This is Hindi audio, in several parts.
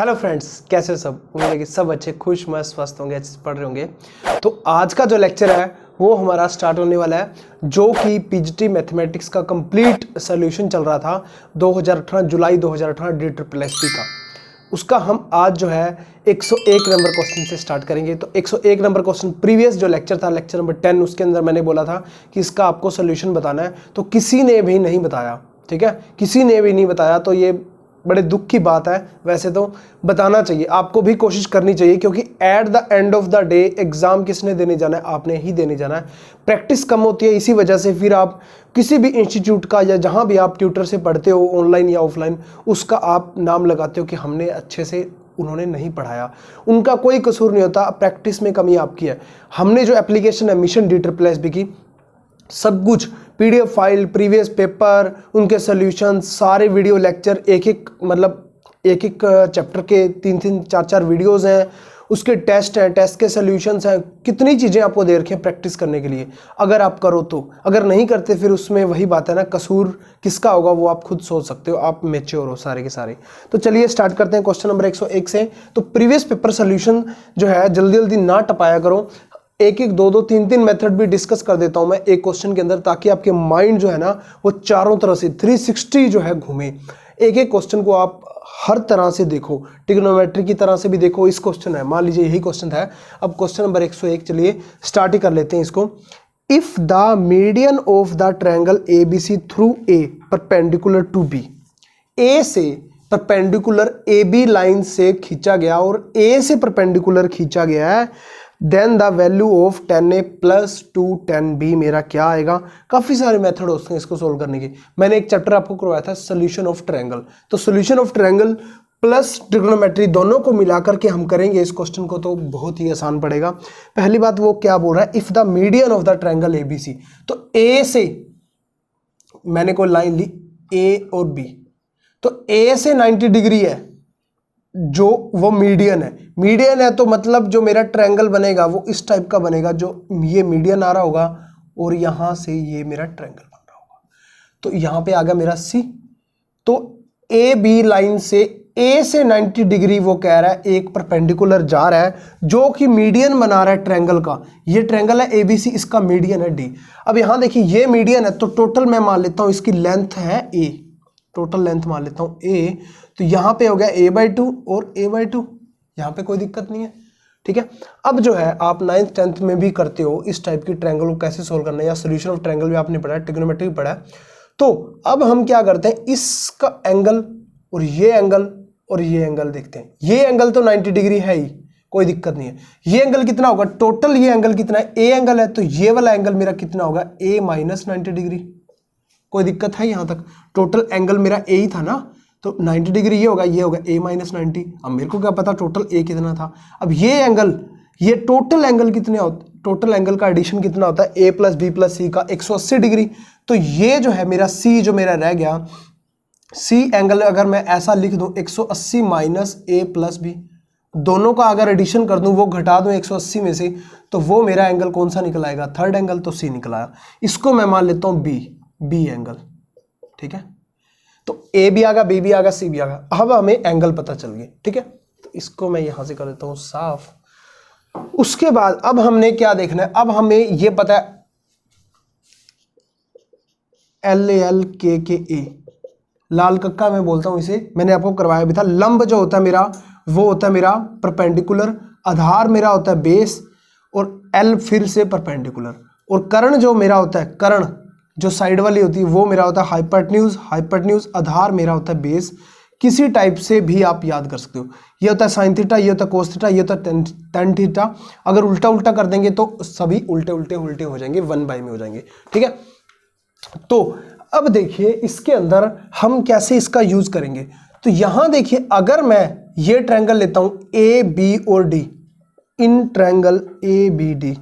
हेलो फ्रेंड्स, कैसे हो सब। उम्मीद है कि सब अच्छे खुश मस्त स्वस्थ होंगे, अच्छे से पढ़ रहे होंगे। तो आज का जो लेक्चर है वो हमारा स्टार्ट होने वाला है, जो कि पीजीटी मैथमेटिक्स का कंप्लीट सोल्यूशन चल रहा था 2018 जुलाई 2018 DSSP का। उसका हम आज जो है 101 नंबर क्वेश्चन से स्टार्ट करेंगे। तो 101 नंबर क्वेश्चन प्रीवियस जो लेक्चर था, लेक्चर नंबर 10, उसके अंदर मैंने बोला था कि इसका आपको सोल्यूशन बताना है, तो किसी ने भी नहीं बताया। ठीक है, किसी ने भी नहीं बताया, तो ये बड़े दुख की बात है। वैसे तो बताना चाहिए, आपको भी कोशिश करनी चाहिए, क्योंकि at the end of the day exam किसने देने जाना है? आपने ही देने जाना है। प्रैक्टिस कम होती है, इसी वजह से फिर आप किसी भी इंस्टीट्यूट का या जहां भी आप ट्यूटर से पढ़ते हो, ऑनलाइन या ऑफलाइन, उसका आप नाम लगाते हो कि हमने अच्छे से उन्होंने नहीं पढ़ाया। उनका कोई कसूर नहीं होता, प्रैक्टिस में कमी आपकी है। हमने जो एप्लीकेशन है मिशन DSSP की, सब कुछ PDF फाइल, प्रीवियस पेपर, उनके सॉल्यूशन, सारे वीडियो लेक्चर, एक एक चैप्टर के 3-3 4-4 वीडियोस हैं, उसके टेस्ट हैं, टेस्ट के सॉल्यूशंस हैं, कितनी चीज़ें आपको दे रखी हैं प्रैक्टिस करने के लिए। अगर आप करो तो, अगर नहीं करते फिर उसमें वही बात है ना, कसूर किसका होगा वो आप खुद सोच सकते हो, आप मैच्योर हो सारे के सारे। तो चलिए स्टार्ट करते हैं क्वेश्चन नंबर 101 से। तो प्रीवियस पेपर सॉल्यूशन जो है जल्दी जल्दी ना टपाया करो, एक एक दो 3 मेथड भी डिस्कस कर देता हूं मैं एक क्वेश्चन के अंदर, ताकि आपके माइंड जो है ना वो चारों तरह से 360 जो है घूमे। एक एक क्वेश्चन को आप हर तरह से देखो, ट्रिग्नोमेट्री की तरह से भी देखो। इस क्वेश्चन है, मान लीजिए यही क्वेश्चन है। अब क्वेश्चन नंबर 101, चलिए स्टार्ट ही कर लेते हैं इसको। If the median of the triangle ABC through A perpendicular to B, A से परपेंडिकुलर AB लाइन से खींचा गया और A से परपेंडिकुलर खींचा गया है, then the value of 10A plus 2 10B मेरा क्या आएगा? काफ़ी सारे मेथड होते हैं इसको सोल्व करने के। मैंने एक चैप्टर आपको करवाया था सोल्यूशन ऑफ ट्रायंगल, तो solution of triangle plus trigonometry दोनों को मिलाकर के हम करेंगे इस क्वेश्चन को, तो बहुत ही आसान पड़ेगा। पहली बात वो क्या बोल रहा है, if the median of the triangle ABC, तो A से मैंने कोई लाइन ली A और B, तो A से 90 डिग्री है जो वो मीडियन है। मीडियन है तो मतलब जो मेरा ट्रायंगल बनेगा वो इस टाइप का बनेगा, जो ये मीडियन आ रहा होगा और यहां से ये मेरा ट्रायंगल बन रहा होगा। तो यहां पे आ गया मेरा C। तो AB लाइन से A से 90 डिग्री वो कह रहा है एक परपेंडिकुलर जा रहा है, जो कि मीडियन बना रहा है ट्रायंगल का। ये ट्रायंगल है ABC, इसका मीडियन है D। अब यहां देखिए ये मीडियन है, तो टोटल मैं मान लेता हूं इसकी लेंथ है A, टोटल लेंथ मान लेता हूं A। तो यहां पे हो गया A/2 और A/2, यहां पे कोई दिक्कत नहीं है। ठीक है, अब जो है आप 9th 10th में भी करते हो इस टाइप की ट्रायंगल को कैसे सोल्व करना है, या सोल्यूशन ऑफ ट्रायंगल भी आपने पढ़ा है, ट्रिग्नोमेट्री भी पढ़ा है। तो अब हम क्या करते हैं, इसका एंगल और ये एंगल और ये एंगल देखते हैं। ये एंगल तो 90 डिग्री है ही, कोई दिक्कत नहीं है। ये एंगल कितना होगा टोटल, ये एंगल कितना है, A एंगल है, तो ये वाला एंगल मेरा कितना होगा A माइनस 90 डिग्री। कोई दिक्कत है यहां तक? टोटल एंगल मेरा A ही था ना, तो 90 डिग्री ये होगा A माइनस 90। अब मेरे को क्या पता टोटल A कितना था। अब ये एंगल, ये टोटल एंगल कितने होता, टोटल एंगल का एडिशन कितना होता है A plus B plus C का 180 डिग्री। तो ये जो है मेरा C जो मेरा रह गया, C एंगल अगर मैं ऐसा लिख दूं 180 माइनस A प्लस B, दोनों का अगर एडिशन कर दूं, वो घटा दूं 180 में से, तो वो मेरा एंगल कौन सा निकल आएगा? थर्ड एंगल, तो C निकल आया। इसको मैं मान लेता हूं B एंगल। ठीक है, तो A भी आ गया, B भी आ गया, C भी आ गया। अब हमें एंगल पता चल गए। ठीक है, तो इसको मैं यहां से कर देता हूं साफ। उसके बाद अब हमने क्या देखना है, अब हमें ये पता है LALKKA, लाल कक्का मैं बोलता हूं इसे, मैंने आपको करवाया भी था। लंब जो होता है मेरा वो होता है मेरा परपेंडिकुलर, आधार मेरा होता है बेस, और L फिर से परपेंडिकुलर, और कर्ण जो मेरा होता है, कर्ण जो साइड वाली होती है वो मेरा होता है हाइपोटेन्यूज, हाइपोटेन्यूज आधार मेरा होता है बेस। किसी टाइप से भी आप याद कर सकते हो, ये होता है साइन थीटा, ये होता है कोस थीटा, ये होता है टेन थीटा। अगर उल्टा उल्टा कर देंगे तो सभी उल्टे उल्टे उल्टे हो जाएंगे, 1/में हो जाएंगे। ठीक है, तो अब देखिए इसके अंदर हम कैसे इसका यूज करेंगे। तो यहां देखिए, अगर मैं ये ट्रायंगल लेता हूं AB और D, इन ट्रायंगल ABD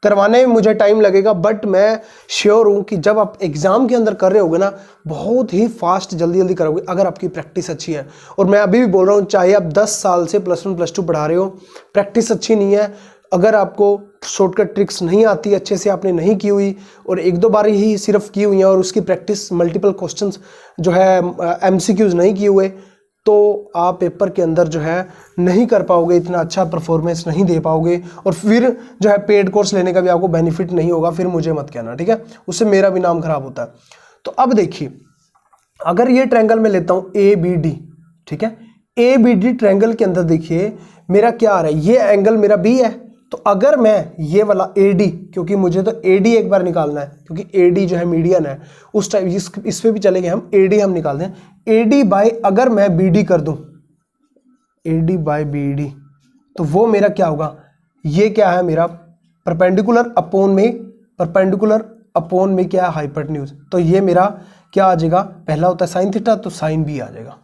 करवाने में मुझे टाइम लगेगा, बट मैं श्योर हूं कि जब आप एग्जाम के अंदर कर रहे होगे ना, बहुत ही फास्ट जल्दी जल्दी करोगे अगर आपकी प्रैक्टिस अच्छी है। और मैं अभी भी बोल रहा हूं, चाहे आप 10 साल से +1 +2 पढ़ा रहे हो, प्रैक्टिस अच्छी नहीं है, अगर आपको शॉर्टकट ट्रिक्स नहीं आती, अच्छे से आपने नहीं की हुई और 1-2 बार ही सिर्फ की हुई है, और उसकी प्रैक्टिस मल्टीपल क्वेश्चंस जो है MCQs नहीं किए हुए, तो आप पेपर के अंदर जो है नहीं कर पाओगे, इतना अच्छा परफॉर्मेंस नहीं दे पाओगे, और फिर जो है पेड कोर्स लेने का भी आपको बेनिफिट नहीं होगा, फिर मुझे मत कहना, ठीक है, उससे मेरा भी नाम खराब होता है। तो अब देखिए, अगर ये ट्रायंगल मैं लेता हूँ ABD, ठीक है, ABD ट्रायंगल के अंदर देखिए मेरा क्या आ रहा है, ये एंगल मेरा B है, तो अगर मैं ये वाला AD, क्योंकि मुझे तो AD एक बार निकालना है, क्योंकि AD जो है मीडियन है, उस टाइप इस पे भी चलेंगे हम, AD हम निकाल दें, AD बाय अगर मैं BD कर दूं, AD बाय BD, तो वो मेरा क्या होगा, ये क्या है मेरा परपेंडिकुलर अपॉन में क्या है हाइपोटेन्यूज, तो ये मेरा क्या आ जाएगा, पहला होता है साइन थीटा, तो साइन B आ जाएगा,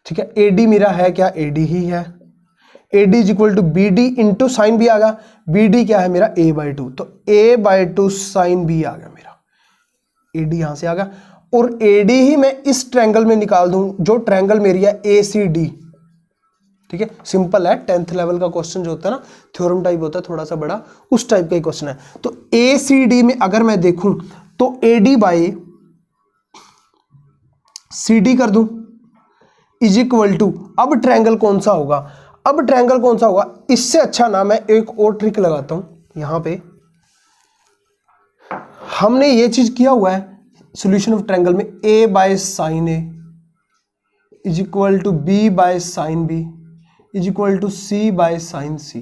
ठीक है। AD मेरा है क्या, AD ही है, AD is equal to BD into sine B आ गया, BD क्या है मेरा A/2, तो A/2 साइन B आ गया मेरा, AD यहां से आ गया, और AD ही मैं इस ट्रायंगल में निकाल दूं, जो ट्रायंगल मेरी है ACD, ठीक है, सिंपल है, 10th लेवल का क्वेश्चन जो होता है ना, थ्योरम टाइप होता है, थोड़ा सा बड़ा, उस टाइप का ही क्वेश्चन है। तो ACD में अगर मैं देखूं तो AD बाय CD कर दूं इज इक्वल टू, अब ट्रायंगल कौन सा होगा, अब ट्रायंगल कौन सा होगा, इससे अच्छा ना मैं एक और ट्रिक लगाता हूं, यहां पे हमने ये चीज किया हुआ है सॉल्यूशन ऑफ ट्रायंगल में, A by sine A is equal to B by sine B is equal to C by sine C,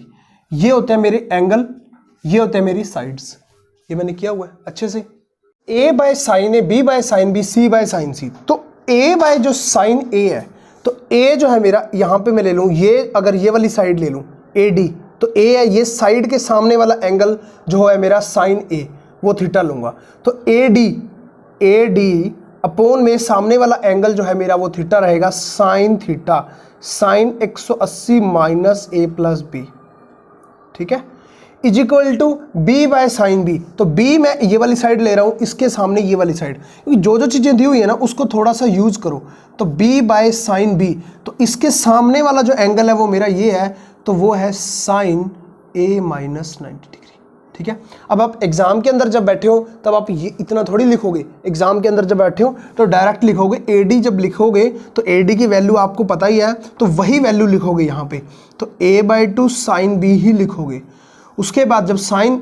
ये होते हैं मेरे एंगल, ये होते हैं मेरी साइड्स, ये मैंने किया हुआ है अच्छे से, A by sine A, B by sine B, C by sine C, तो A बाय जो साइन A है, तो A जो है मेरा, यहां पे मैं ले लूं, ये अगर ये वाली साइड ले लूं AD, तो A है ये साइड के सामने वाला एंगल जो है मेरा साइन A, वो थीटा लूंगा, तो AD अपॉन में सामने वाला एंगल जो है मेरा वो थीटा रहेगा, sine theta, sine 180 minus A plus B, ठीक है, is equal to B by sine B, तो B मैं ये वाली साइड ले रहा हूं, इसके सामने ये वाली साइड, क्योंकि जो जो चीजें दी हुई है ना उसको थोड़ा सा यूज करो, तो B बाय साइन B, तो इसके सामने वाला जो एंगल है वो मेरा ये है, तो वो है साइन A माइनस 90 डिग्री, ठीक है। अब आप एग्जाम के अंदर जब बैठे हो तब आप ये इतना थोड़ी लिखोगे, एग्जाम के अंदर जब बैठे हो तो डायरेक्ट लिखोगे, AD जब लिखोगे तो AD की वैल्यू आपको पता ही है, तो वही वैल्यू लिखोगे यहाँ पे, तो A/2 साइन B ही लिखोगे। उसके बाद जब साइन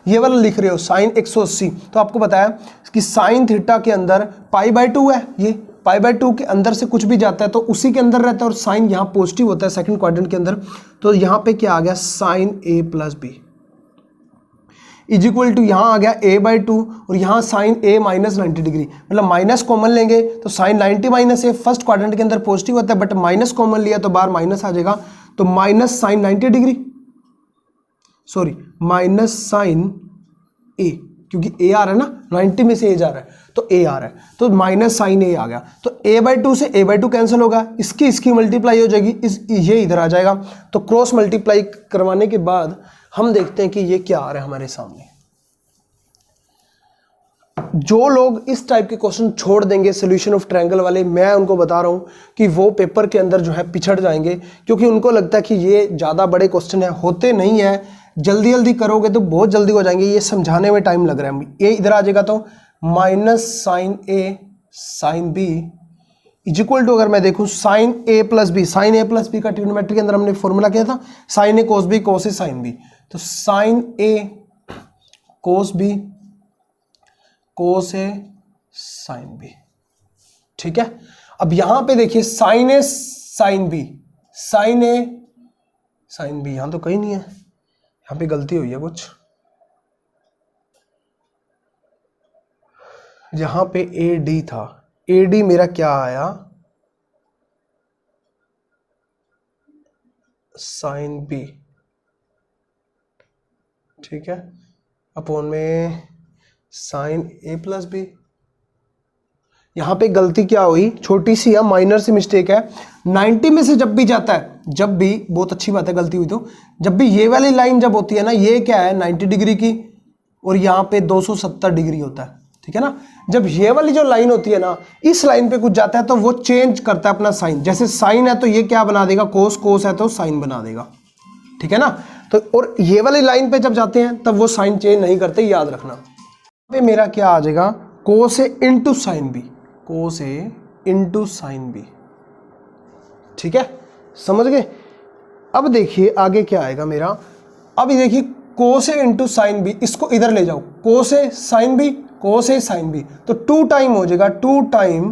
ये वाला लिख रहे हो साइन 180, तो आपको पता है कि साइन थीटा के अंदर π/2 है, ये π/2 के अंदर से कुछ भी जाता है तो उसी के अंदर रहता है, और साइन यहाँ पॉजिटिव होता है सेकंड क्वाड्रेंट के अंदर, तो यहाँ पे क्या आ गया, sine A plus B is equal to, यहाँ आ गया A/2, और यहाँ साइन A माइनस 90 डिग्री, मतलब माइनस कॉमन लेंगे तो sine 90 minus A first quadrant के अंदर पॉजिटिव होता है, बट माइनस कॉमन लिया तो बाहर माइनस आ जाएगा, तो minus sine 90 degree, sorry minus sine A, क्योंकि A आ रहा है ना, 90 में से A जा रहा है तो A आ रहा है, तो माइनस साइन A आ गया, तो A/2 से A/2 कैंसिल होगा, इसकी मल्टीप्लाई हो जाएगी, ये इधर आ जाएगा, तो क्रॉस मल्टीप्लाई करवाने के बाद हम देखते हैं कि ये क्या आ रहा है हमारे सामने। जो लोग इस टाइप के क्वेश्चन छोड़ देंगे सॉल्यूशन ऑफ ट्रायंगल वाले, मैं उनको बता रहा हूँ कि वो पेपर के अंदर जो है पिछड़ जाएंगे, क्योंकि उनको लगता है कि ये ज़्यादा बड़े क्वेश्चन है, होते नहीं है, जल्दी जल्दी करोगे तो बहुत जल्दी हो जाएंगे, ये समझाने में टाइम लग रहा है। ये इधर आ जाएगा तो minus sine A sine B is equal to, अगर मैं देखूँ sine A plus B, sine A plus B का ट्रिग्नोमेट्री के अंदर हमने फॉर्मूला किया था sine A cos B cos A sine B, तो sine A cos B cos A sine B, ठीक है। अब यहां पे देखिए sine A sine B, sine A sine B, यहां तो कहीं नहीं है, यहां पे गलती हुई है कुछ, यहां पे AD था, AD मेरा क्या आया, साइन B, ठीक है, अपॉन में साइन A प्लस B। यहां पे गलती क्या हुई, छोटी सी है, माइनर सी मिस्टेक है, 90 में से जब भी जाता है, जब भी, बहुत अच्छी बात है गलती हुई तो, जब भी ये वाली लाइन जब होती है ना, ये क्या है 90 डिग्री की, और यहाँ पे 270 डिग्री होता है, ठीक है ना। जब ये वाली जो लाइन होती है ना, इस लाइन पे कुछ जाता है तो वो चेंज करता है अपना साइन, जैसे साइन है तो ये क्या बना देगा, कोस, कोस है तो साइन बना देगा, ठीक है ना। तो और ये वाली लाइन पे जब जाते हैं तब वो साइन चेंज नहीं करते, याद रखना। पे मेरा क्या आ जाएगा, cos A into sine B, cos A into sine B. ठीक है, समझ गए। अब देखिए आगे क्या आएगा मेरा। अब देखिए cos A into sine B, इसको इधर ले जाओ, cos A sine B, cos A sine B, तो 2 टाइम हो जाएगा, 2 time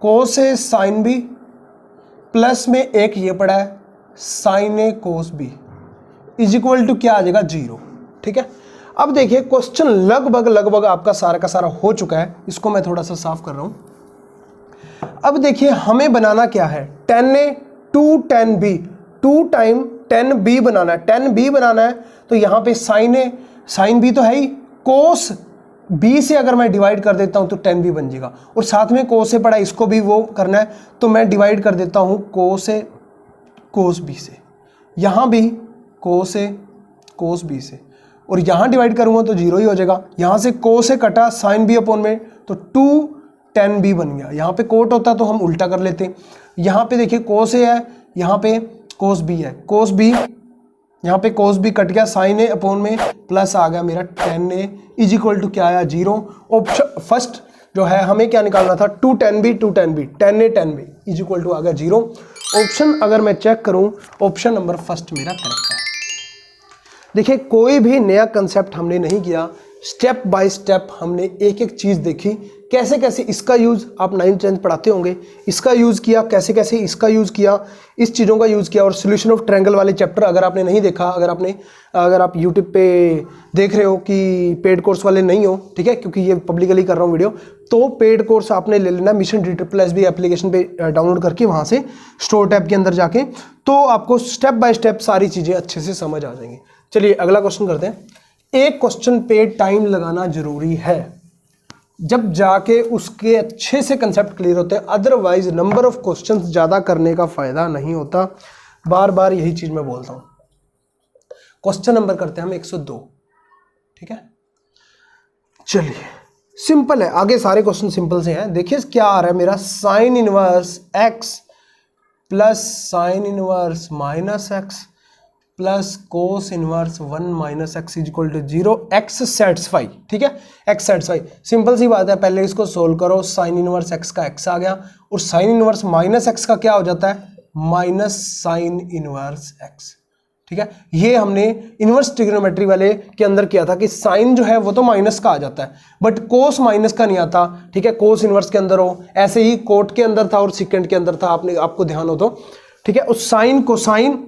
cos A sine B plus में एक ये पड़ा है sine A cos B is equal to क्या आ जाएगा 0। ठीक है, अब देखिए क्वेश्चन लगभग आपका सारा का सारा हो चुका है, इसको मैं थोड़ा सा साफ कर रहा हूं। अब देखिए हमें बनाना क्या है, tan a to tan b, 2 time tan b बनाना है, tan b बनाना है तो यहां पे sin a sin b तो है ही, cos b से अगर मैं डिवाइड कर देता हूं तो tan b बन जाएगा, और साथ में cos a पड़ा इसको भी वो करना है तो मैं डिवाइड कर देता हूं cos a cos b से, यहां भी cos a cos b से, और यहां डिवाइड करूंगा तो 0 ही हो जाएगा। यहां से cos a कटा sin b अपॉन में तो 2 tan b बन गया। यहां पे कोट होता तो हम उल्टा कर लेते। यहां पे देखिए cos a है, यहां पे cos b है, cos b यहाँ पे cos b कट गया, sin a अपॉन में प्लस आ गया मेरा tan a is equal to क्या आया 0। ऑप्शन फर्स्ट जो है हमें क्या निकालना था 2 tan b tan a tan b is equal to आ गया 0। ऑप्शन अगर मैं चेक करूं, ऑप्शन नंबर फर्स्ट मेरा करेक्ट है। देखिए कोई भी नया कंसेप्ट हमने नहीं किया, स्टेप बाय स्टेप हमने एक एक चीज़ देखी, कैसे कैसे इसका यूज़ आप 9th 10th पढ़ाते होंगे, इसका यूज़ किया, कैसे कैसे इसका यूज़ किया, इस चीज़ों का यूज़ किया। और सोल्यूशन ऑफ ट्रायंगल वाले चैप्टर अगर आपने नहीं देखा, अगर आप यूट्यूब पे देख रहे हो कि पेड कोर्स वाले नहीं हो, ठीक है, क्योंकि ये पब्लिकली कर रहा हूँ वीडियो, तो पेड कोर्स आपने ले लेना मिशन DSSB एप्लीकेशन पे डाउनलोड करके, वहाँ से स्टोर टैब के अंदर जाके, तो आपको स्टेप बाय स्टेप सारी चीज़ें अच्छे से समझ आ जाएंगी। चलिए अगला क्वेश्चन करते हैं। एक क्वेश्चन पे टाइम लगाना जरूरी है, जब जाके उसके अच्छे से कंसेप्ट क्लियर होते हैं, अदरवाइज नंबर ऑफ क्वेश्चंस ज़्यादा करने का फायदा नहीं होता। बार बार यही चीज़ मैं बोलता हूँ। क्वेश्चन नंबर करते हैं हम 102। ठीक है, चलिए सिंपल है, आगे सारे क्वेश्चन सिंपल से हैं। देखिए क्या आ रहा है मेरा, sine inverse x plus sine inverse minus x plus cos inverse 1 minus x is equal to 0, x satisfy. ठीक है, एक्स सेटिस्फाई, सिंपल सी बात है, पहले इसको सोल्व करो, साइन इनवर्स एक्स का एक्स आ गया, और साइन इनवर्स माइनस एक्स का क्या हो जाता है, माइनस साइन इनवर्स एक्स। ठीक है, ये हमने इनवर्स ट्रिग्नोमेट्री वाले के अंदर किया था कि साइन जो है वो तो माइनस का आ जाता है, बट कोस माइनस का नहीं आता। ठीक है, कोस इनवर्स के अंदर हो, ऐसे ही कोट के अंदर था और सिकेंड के अंदर था, आपको ध्यान हो तो। ठीक है, उस साइन कोसाइन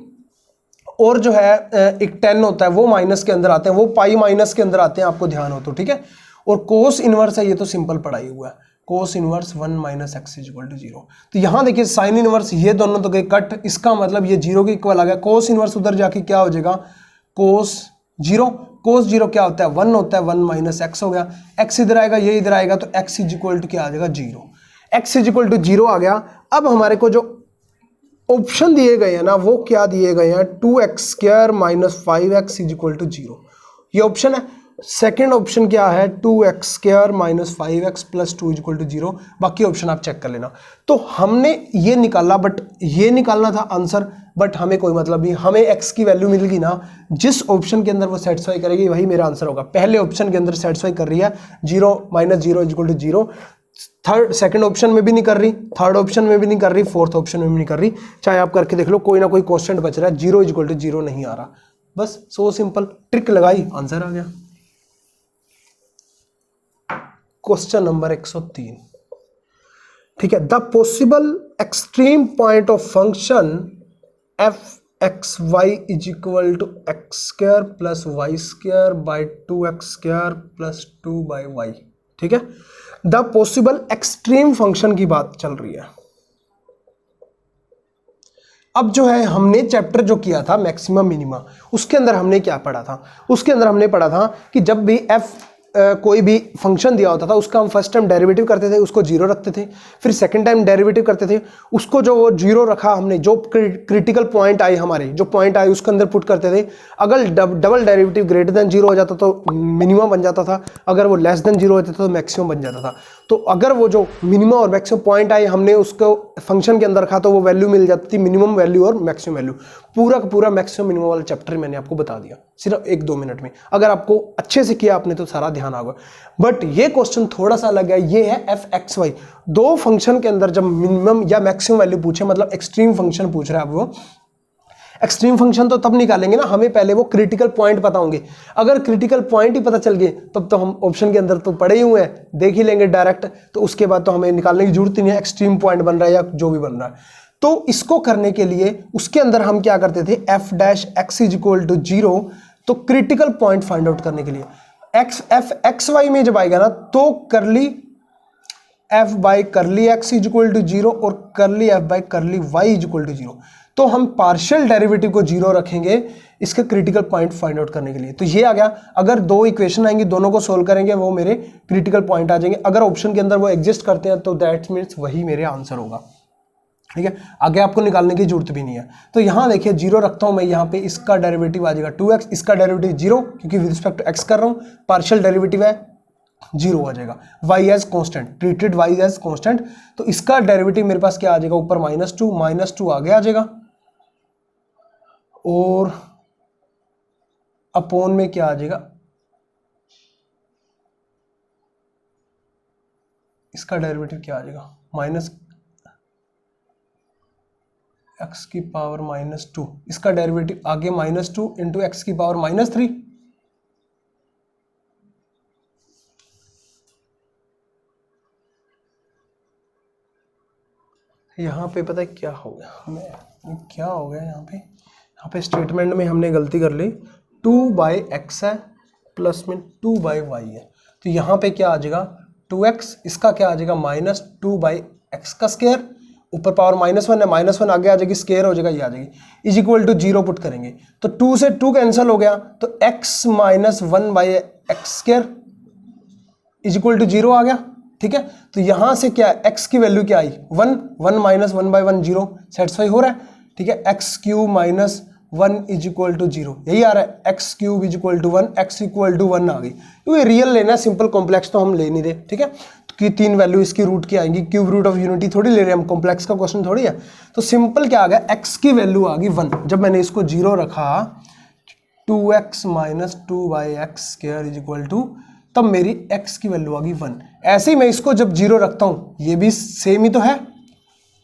और जो है एक tan होता है वो माइनस के अंदर आते हैं, वो पाई माइनस के अंदर आते हैं, आपको ध्यान हो तो। ठीक है, और कोस इनवर्स है, ये तो सिंपल पढ़ाई हुआ है, cos inverse 1 minus x is equal to 0। तो यहाँ देखिए साइन इनवर्स ये दोनों तो गए कट, इसका मतलब ये 0 के इक्वल आ गया। कोस इनवर्स उधर जाके क्या हो जाएगा, कोस 0, कोस 0 क्या होता है 1 होता है, 1 माइनस एक्स हो गया, एक्स इधर आएगा, ये इधर आएगा, तो एक्स इज इक्वल टू क्या आ जाएगा 0, एक्स इज इक्वल टू 0 आ गया। अब हमारे को जो ऑप्शन दिए गए हैं ना, वो क्या दिए गए हैं, 2x² minus 5x is equal to 0, ये ऑप्शन है। सेकेंड ऑप्शन क्या है, 2x² minus 5x plus 2 is equal to 0, बाकी ऑप्शन आप चेक कर लेना। तो हमने ये निकाला, बट ये निकालना था आंसर, बट हमें कोई मतलब नहीं, हमें x की वैल्यू मिल गई ना, जिस ऑप्शन के अंदर वो सेटिस्फाई करेगी वही मेरा आंसर होगा। पहले ऑप्शन के अंदर सेटिस्फाई कर रही है, 0 minus 0 is equal to 0, third second option में भी नहीं कर रही, थर्ड ऑप्शन में भी नहीं कर रही, फोर्थ ऑप्शन में भी नहीं कर रही। चाहे आप करके देख लो, कोई ना कोई क्वेश्चन बच रहा है, 0 इज इक्वल टू 0 नहीं आ रहा, बस सो सिंपल, ट्रिक लगाई आंसर आ गया। Question number 103। ठीक है, the possible extreme point of function f(x(y) is equal to x² plus y² by 2x² plus 2/y। ठीक है, द पॉसिबल एक्सट्रीम फंक्शन की बात चल रही है। अब जो है हमने चैप्टर जो किया था मैक्सिमम मिनिमा, उसके अंदर हमने क्या पढ़ा था, उसके अंदर हमने पढ़ा था कि जब भी f कोई भी फंक्शन दिया होता था, उसका हम फर्स्ट टाइम डेरिवेटिव करते थे, उसको 0 रखते थे, फिर सेकंड टाइम डेरिवेटिव करते थे, उसको जो वो 0 रखा हमने, जो क्रिटिकल पॉइंट आए हमारे, जो पॉइंट आए उसके अंदर पुट करते थे। अगर डबल डेरिवेटिव ग्रेटर देन 0 हो जाता तो मिनिमम बन जाता था, अगर वो लेस देन 0 होता था तो मैक्सिमम बन जाता था। तो अगर वो जो मिनिमम और मैक्सिमम पॉइंट आए हमने उसको फंक्शन के अंदर रखा तो वो वैल्यू मिल जाती थी, मिनिमम वैल्यू और मैक्सिमम वैल्यू। पूरा का पूरा मैक्सिमम मिनिमम वाला चैप्टर मैंने आपको बता दिया। सिर्फ 1-2 मिनट में। अगर आपको अच्छे से किया आपने तो सारा ध्यान आ गया। बट ये क्वेश्चन थोड़ा सा अलग है, ये है एफ एक्स वाई। दो फंक्शन के अंदर जब मिनिमम या मैक्सिमम वैल्यू पूछे, मतलब एक्सट्रीम फंक्शन पूछ रहा है, वो एक्सट्रीम फंक्शन तो तब निकालेंगे ना, हमें पहले वो क्रिटिकल पॉइंट पता होंगे। अगर क्रिटिकल पॉइंट ही पता चल गए तब तो हम ऑप्शन के अंदर तो पड़े ही हुए हैं, देख ही लेंगे डायरेक्ट, तो उसके बाद तो हमें निकालने की जरूरत ही नहीं है एक्सट्रीम पॉइंट बन रहा है या जो भी बन रहा है। तो इसको करने के लिए उसके अंदर हम क्या करते थे, f dash x is equal to 0, तो क्रिटिकल पॉइंट फाइंड आउट करने के लिए एफ एक्स वाई में जब आएगा ना तो curly f by curly x is equal to 0 और curly f by curly y is equal to 0। तो हम पार्शियल डेरिवेटिव को 0 रखेंगे इसके क्रिटिकल पॉइंट फाइंड आउट करने के लिए। तो ये आ गया, अगर दो इक्वेशन आएंगी दोनों को सोल्व करेंगे वो मेरे क्रिटिकल पॉइंट आ जाएंगे। अगर ऑप्शन के अंदर वो एग्जिस्ट करते हैं तो दैट मीन्स वही मेरे आंसर होगा। ठीक है, आगे आपको निकालने की जरूरत भी नहीं है। तो यहाँ देखिए 0 रखता हूं मैं, यहाँ पे इसका डेरिवेटिव आ जाएगा 2x, इसका डेरिवेटिव 0 क्योंकि विद रिस्पेक्ट टू x कर रहा हूँ, पार्शियल डेरिवेटिव है 0 आ जाएगा। y as constant, treated y as constant, तो इसका डेरिवेटिव मेरे पास क्या आ जाएगा, ऊपर -2 आगे आ जाएगा और अपॉन में क्या आ जाएगा, इसका डेरिवेटिव क्या आ जाएगा, माइनस x की पावर -2, इसका डेरिवेटिव आगे -2 इंटू एक्स की पावर -3। यहाँ पे पता है क्या हो गया हमें, क्या हो गया यहाँ पे स्टेटमेंट में हमने गलती कर ली, 2/x है प्लस में 2/y है, तो यहाँ पे क्या आ जाएगा 2x, इसका क्या आ जाएगा -2/x का स्क्वायर, ऊपर पावर -1 है, -1 आगे आ जाएगी, स्क्वायर हो जाएगा, ये आ जाएगी, इज इक्वल टू 0 पुट करेंगे तो 2 से 2 कैंसिल हो गया, तो x - 1/x square is equal to 0 आ गया। ठीक है, तो यहां से क्या है, x की वैल्यू क्या आई 1, 1 - 1/1 0, सेटिस्फाई हो रहा है। ठीक है, x³ - 1 इज इक्वल टू 0, यही आ रहा है, x³ is equal to 1, x equal to 1 आ गई। क्योंकि रियल लेना है, सिंपल कॉम्प्लेक्स तो हम ले नहीं रहे। ठीक है, कि 3 वैल्यू इसकी रूट की आएंगी, क्यूब रूट ऑफ यूनिटी थोड़ी ले रहे हैं हम, कॉम्प्लेक्स का क्वेश्चन थोड़ी है। तो सिंपल क्या आ गया, x की वैल्यू आ गई 1, जब मैंने इसको 0 रखा 2x - 2/x square is equal to, तब मेरी x की वैल्यू आ गई 1। ऐसे ही मैं इसको जब 0 रखता हूं, ये भी सेम ही तो है,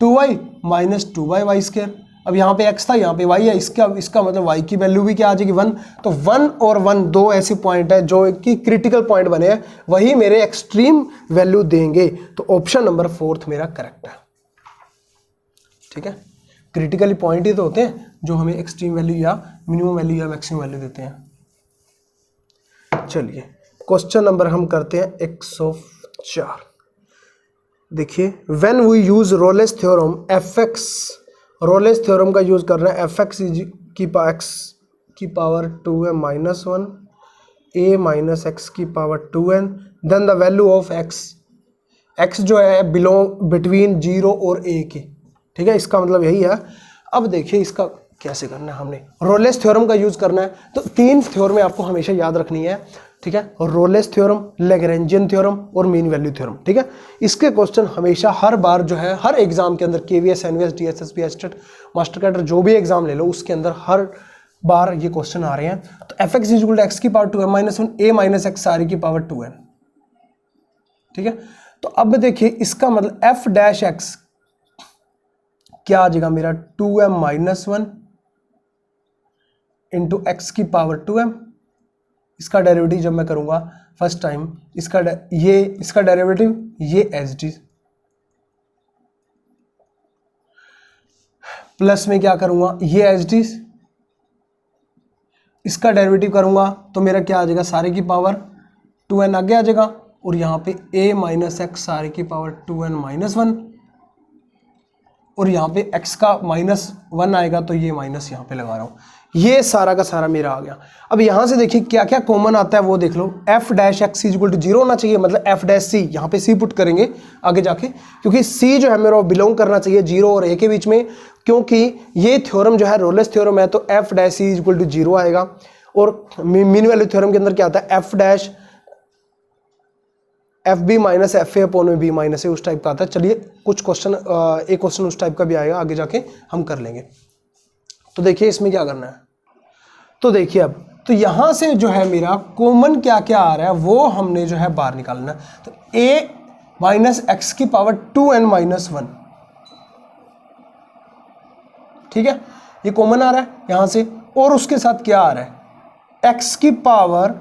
2y - 2/y स्क्वायर, अब यहाँ पे x था यहाँ पे y है, इसका मतलब y की वैल्यू भी क्या आ जाएगी 1। तो 1 और 1 दो ऐसे पॉइंट है जो कि क्रिटिकल पॉइंट बने हैं, वही मेरे एक्सट्रीम वैल्यू देंगे। तो ऑप्शन नंबर 4 मेरा करेक्ट है। ठीक है, क्रिटिकली पॉइंट ही तो होते हैं जो हमें एक्सट्रीम वैल्यू या मिनिमम वैल्यू या मैक्सिमम वैल्यू देते हैं। चलिए क्वेश्चन नंबर हम करते हैं 104। देखिए, when we use Rolle's theorem fx, Rolle's theorem का यूज कर रहे हैं, fx की पावर 2n - 1 a - x की power 2n, then the value of x जो है बिलोंग बिटवीन 0 और a के। ठीक है, इसका मतलब यही है। अब देखिए इसका कैसे करना है, हमने रोलेस थ्योरम का यूज करना है। तो 3 थ्योरम आपको हमेशा याद रखनी है। ठीक है, रोलेस थ्योरम, लैग्रेंजियन थ्योरम और मीन वैल्यू थ्योरम। ठीक है, इसके क्वेश्चन हमेशा हर बार जो है हर एग्जाम के अंदर, KVS, NVS, DSSB, state, master cadre, जो भी एग्जाम ले लो उसके अंदर हर बार ये क्वेश्चन आ रहे हैं। तो fx is equal to x की पावर 2n - 1 a - x सारी की पावर 2n। ठीक है, तो अब देखिए इसका मतलब f डैश x क्या आ जाएगा मेरा 2m - 1 इंटू एक्स की पावर 2m। इसका डेरिवेटिव जब मैं करूंगा फर्स्ट टाइम, इसका डेरिवेटिव ये एच डी, प्लस में क्या करूंगा ये एच डी, इसका डेरिवेटिव करूंगा तो मेरा क्या आ जाएगा, सारे की पावर 2n आगे आ जाएगा, और यहाँ पे a - x सारे की पावर 2n - 1, और यहाँ पे x का -1 आएगा तो ये माइनस यहाँ पे लगा रहा हूँ। ये सारा का सारा मेरा आ गया। अब यहाँ से देखिए क्या क्या कॉमन आता है वो देख लो। f dash x is equal to 0 होना चाहिए, मतलब f डैश c, यहाँ पे c पुट करेंगे आगे जाके, क्योंकि c जो है मेरा बिलोंग करना चाहिए 0 और a के बीच में, क्योंकि ये थ्योरम जो है रोलेस थ्योरम है, तो f dash c is equal to 0 आएगा। और मीन वैल्यू थ्योरम के अंदर क्या आता है, f dash f B minus f A upon में बी माइनस ए, उस टाइप का आता है। चलिए कुछ क्वेश्चन, एक क्वेश्चन उस टाइप का भी आएगा, आगे जाके हम कर लेंगे। तो देखिए इसमें क्या करना है, तो देखिए अब तो यहाँ से जो है मेरा कॉमन क्या क्या आ रहा है वो हमने जो है बाहर निकालना। तो a माइनस एक्स की पावर 2n माइनस 1, ठीक है, ये कॉमन आ रहा है यहाँ से। और उसके साथ क्या आ रहा है, x की पावर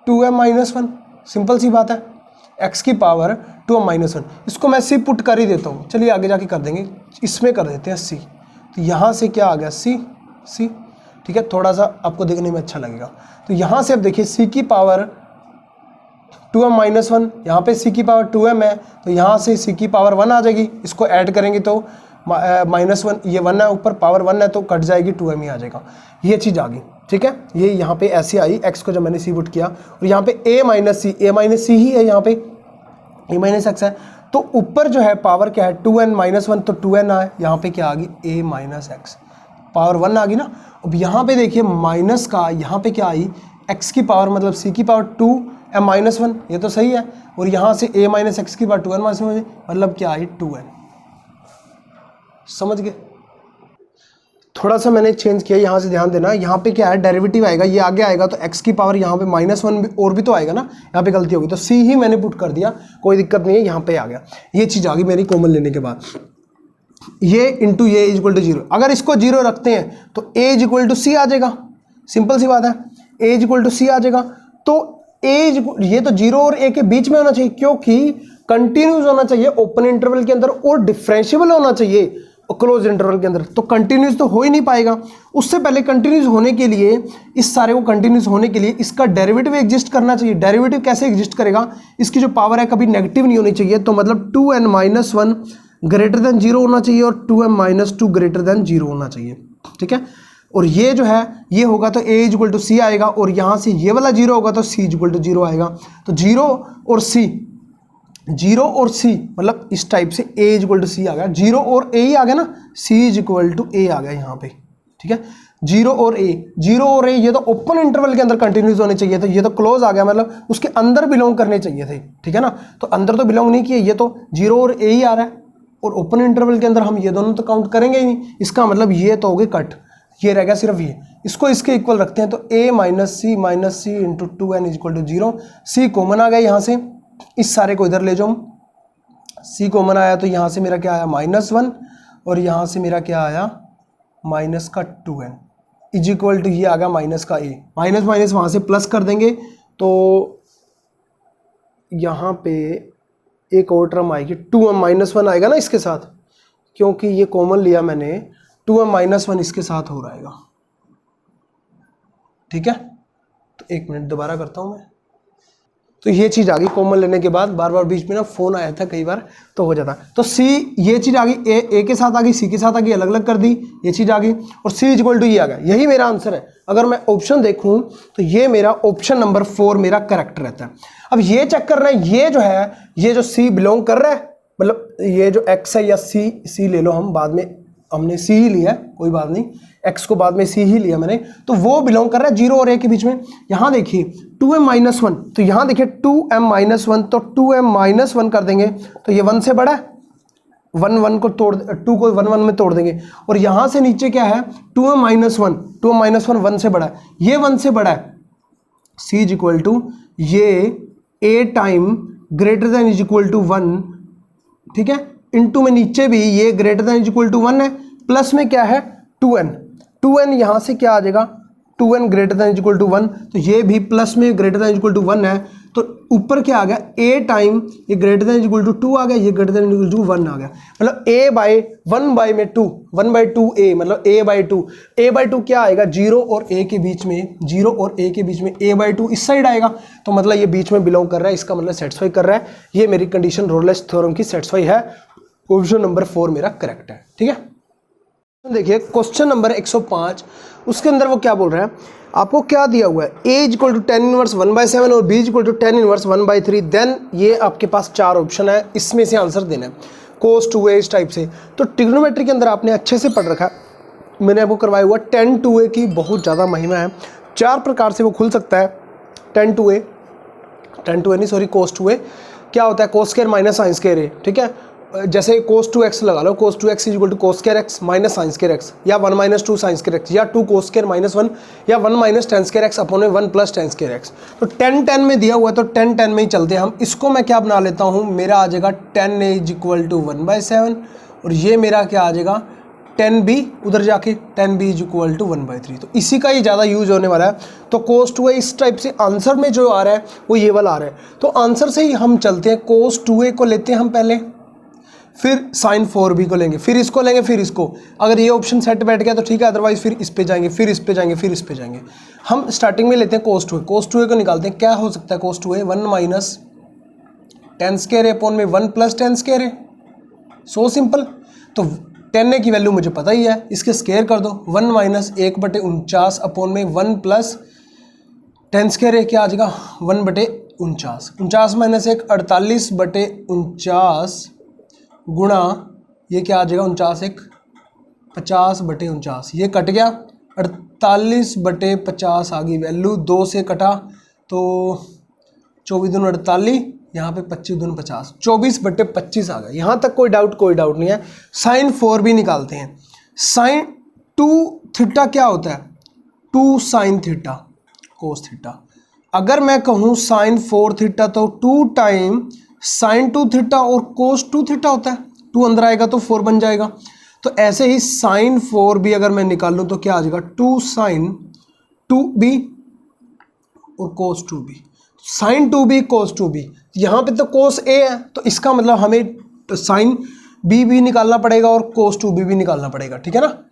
2m माइनस 1, सिंपल सी बात है, x की पावर 2m माइनस 1। इसको मैं c पुट कर ही देता हूँ, चलिए आगे जाके कर देंगे, इसमें कर देते हैं c। तो यहाँ से क्या आ गया c, ठीक है, थोड़ा सा आपको देखने में अच्छा लगेगा। तो यहाँ से अब देखिए c की पावर 2m माइनस 1, यहाँ पे c की पावर 2m है, तो यहाँ से c की पावर 1 आ जाएगी। इसको ऐड करेंगे तो माइनस 1, ये 1 है ऊपर, पावर 1 है तो कट जाएगी, 2m ही आ जाएगा। ये चीज़ आ गई, ठीक है, ये यहाँ पे ऐसे आई x को जब मैंने c पुट किया। और यहाँ पे a माइनस सी ही है, यहाँ पे a माइनस एक्स है। तो ऊपर जो है पावर क्या है 2n माइनस 1, तो 2n आए, यहाँ पे क्या आ गई a माइनस एक्स, पावर 1 आ गई ना। अब यहाँ पे देखिए माइनस का, यहाँ पे क्या आई x की पावर मतलब c की पावर 2m माइनस 1, ये तो सही है। और यहाँ से a माइनस एक्स की पावर 2n माइनस 1 मतलब क्या आई 2n, समझ गए। थोड़ा सा मैंने चेंज किया, यहाँ से ध्यान देना, यहाँ पे क्या है डेरिवेटिव आएगा, ये आगे आएगा तो x की पावर यहाँ पे माइनस 1 और भी तो आएगा ना, यहाँ पे गलती होगी तो c ही मैंने पुट कर दिया, कोई दिक्कत नहीं है, यहाँ पे आ गया। ये चीज़ आ गई मेरी कॉमन लेने के बाद। ये इंटू ये इज इक्वल टू 0, अगर इसको 0 रखते हैं तो a is equal to C आ जाएगा, सिंपल सी बात है, a is equal to C आ जाएगा। तो ये तो 0 और a के बीच में होना चाहिए, क्योंकि कंटिन्यूस होना चाहिए ओपन इंटरवल के अंदर और डिफरेंशिएबल होना चाहिए क्लोज इंटरवल के अंदर। तो कंटिन्यूस तो हो ही नहीं पाएगा। उससे पहले कंटिन्यूस होने के लिए, इस सारे को कंटिन्यूस होने के लिए इसका डेरिवेटिव एग्जिस्ट करना चाहिए। डेरिवेटिव कैसे एग्जिस्ट करेगा, इसकी जो पावर है कभी नेगेटिव नहीं होनी चाहिए, तो मतलब 2n माइनस 1 ग्रेटर देन 0 होना चाहिए और 2m माइनस 2 ग्रेटर देन 0 होना चाहिए, ठीक है। और ये जो है ये होगा तो a इज इक्वल टू सी आएगा, और यहाँ से ये वाला 0 होगा तो c इज इक्वल टू 0 आएगा। तो 0 और c मतलब इस टाइप से a is equal to C आ गया, 0 और a ही आ गया ना, c is equal to a आ गया यहाँ पे, ठीक है। 0 और a ये तो ओपन इंटरवल के अंदर कंटिन्यूस होने चाहिए थे, ये तो क्लोज आ गया, मतलब उसके अंदर बिलोंग करने चाहिए थे, ठीक है ना। तो अंदर तो बिलोंग नहीं किए, ये तो 0 और a ही आ रहा है, और ओपन इंटरवल के अंदर हम ये दोनों तो काउंट करेंगे ही नहीं। इसका मतलब ये तो हो गए कट, ये रह गया सिर्फ ये, इसको इसके इक्वल रखते हैं। तो a minus c into 2n is equal to 0, c common आ गया यहाँ से, इस सारे को इधर ले जाओ, c कॉमन आया तो यहाँ से मेरा क्या आया -1, और यहाँ से मेरा क्या आया माइनस का 2n इज इक्वल टू ये आ गया माइनस का a, माइनस माइनस वहाँ से प्लस कर देंगे तो यहाँ पे एक और टर्म आएगी 2m माइनस 1 आएगा ना इसके साथ, क्योंकि ये कॉमन लिया मैंने, 2m माइनस 1 इसके साथ हो रहेगा, ठीक है। तो एक मिनट दोबारा करता हूँ मैं। तो ये चीज़ आ गई कॉमन लेने के बाद, बार बार बीच में ना फ़ोन आया था कई बार तो हो जाता। तो c ये चीज़ आ गई, a के साथ आ गई, c के साथ आ गई, अलग अलग कर दी, ये चीज़ आ गई, और c इज इक्वल टू ये आ गया। यही मेरा आंसर है। अगर मैं ऑप्शन देखूं तो ये मेरा ऑप्शन नंबर 4 मेरा करेक्ट रहता है। अब ये चेक करना है, ये जो है ये जो c बिलोंग कर रहा है, मतलब ये जो x है या c ले लो, हम बाद में हमने c ही लिया है, कोई बात नहीं, x को बाद में c ही लिया मैंने, तो वो बिलोंग कर रहा है 0 और a के बीच में। यहाँ देखिए 2m माइनस 1, तो यहाँ देखिए 2m माइनस 1, तो 2m माइनस 1 कर देंगे तो ये 1 से बड़ा है, 1 को तोड़, 2 को 1 में तोड़ देंगे। और यहाँ से नीचे क्या है 2m माइनस 1, 2m माइनस 1 1 से बड़ा है, ये 1 से बड़ा है, c इज इक्वल टू ये a time greater than is equal to 1, ठीक है, इनटू में नीचे भी ये greater than is equal to 1 है, प्लस में क्या है 2n यहाँ से क्या आ जाएगा 2n greater than is equal to 1, तो ये भी प्लस में greater than is equal to 1 है, तो ऊपर क्या आ गया a टाइम ये greater than is equal to 2 आ गया, ये greater than is equal to 1 आ गया, मतलब a बाई 1 बाई में 2, 1 बाई 2 a, मतलब a बाई 2 क्या आएगा 0 और a के बीच में, 0 और a के बीच में a बाई 2 इस साइड आएगा, तो मतलब ये बीच में बिलोंग कर रहा है, इसका मतलब सेटिस्फाई कर रहा है। ये मेरी कंडीशन रोलेस थ्योरम की सेटिस्फाई है, ऑप्शन नंबर 4 मेरा करेक्ट है, ठीक है। देखिए क्वेश्चन नंबर 105, उसके अंदर वो क्या बोल रहा है, आपको क्या दिया हुआ है a is equal to 10 inverse 1/7 और b is equal to 10 inverse 1/3, then ये आपके पास 4 ऑप्शन है, इसमें से आंसर देना है cos 2a इस टाइप से। तो ट्रिग्नोमेट्री के अंदर आपने अच्छे से पढ़ रखा है, मैंने आपको करवाया हुआ 10 2a की बहुत ज़्यादा महिमा है, 4 प्रकार से वो खुल सकता है। 10 2a नहीं सॉरी cos 2a क्या होता है, cos square minus sine square a, ठीक है। जैसे cos 2x लगा लो, cos 2x equal to cos square x minus sine square x, या 1 माइनस 2 साइन स्क्वायर x, या 2 cos स्क्वायर माइनस 1, या 1 minus tan square x upon में 1 प्लस टेन स्क्वायर x। तो 10 में दिया हुआ है तो 10 में ही चलते हैं हम। इसको मैं क्या बना लेता हूँ, मेरा आ जाएगा 10a इज इक्वल टू 1/7, और ये मेरा क्या आ जाएगा 10b, उधर जाके 10b इज इक्वल टू 1/3। तो इसी का ही ज़्यादा यूज होने वाला है। तो cos 2a इस टाइप से आंसर में जो आ रहा है वो ये वाला आ रहा है। तो आंसर से ही हम चलते हैं, cos 2a को लेते हैं हम पहले, फिर sin 4b को लेंगे, फिर इसको लेंगे, फिर इसको। अगर ये ऑप्शन सेट बैठ गया तो ठीक है, अदरवाइज फिर इस पे जाएंगे, फिर इस पे जाएंगे, फिर इस पे जाएंगे। हम स्टार्टिंग में लेते हैं cos 2a। cos 2a को निकालते हैं, क्या हो सकता है cos 2a, 1 minus tan square upon में 1 प्लस टेन स्क्वायर है। So simple. तो 10a की वैल्यू मुझे पता ही है, इसके स्क्वायर कर दो, 1 माइनस 1/49 अपॉन में 1 प्लस टेन स्क्वायर है, क्या आ जाएगा 1/49। 49 माइनस 1 48/49 गुणा ये क्या आ जाएगा 49 1 50/49, ये कट गया, 48/50 आ गई वैल्यू, 2 से कटा तो 24 दूनी 48, यहाँ पे 25 दूनी 50, 24/25 आ गया। यहाँ तक कोई डाउट नहीं है। साइन 4b निकालते हैं। साइन 2 थीटा क्या होता है, 2 साइन थीटा कोस थीटा। अगर मैं कहूँ साइन 4 थीटा तो 2 टाइम साइन 2 थीटा और कोस 2 थीटा होता है। 2 अंदर आएगा तो 4 बन जाएगा। तो ऐसे ही साइन 4b अगर मैं निकाल लूँ तो क्या आ जाएगा 2 साइन 2b और कोस 2b। साइन 2b कोस 2b, यहाँ पे तो कोस a है तो इसका मतलब हमें साइन b भी निकालना पड़ेगा और कोस 2b भी निकालना पड़ेगा, ठीक है ना।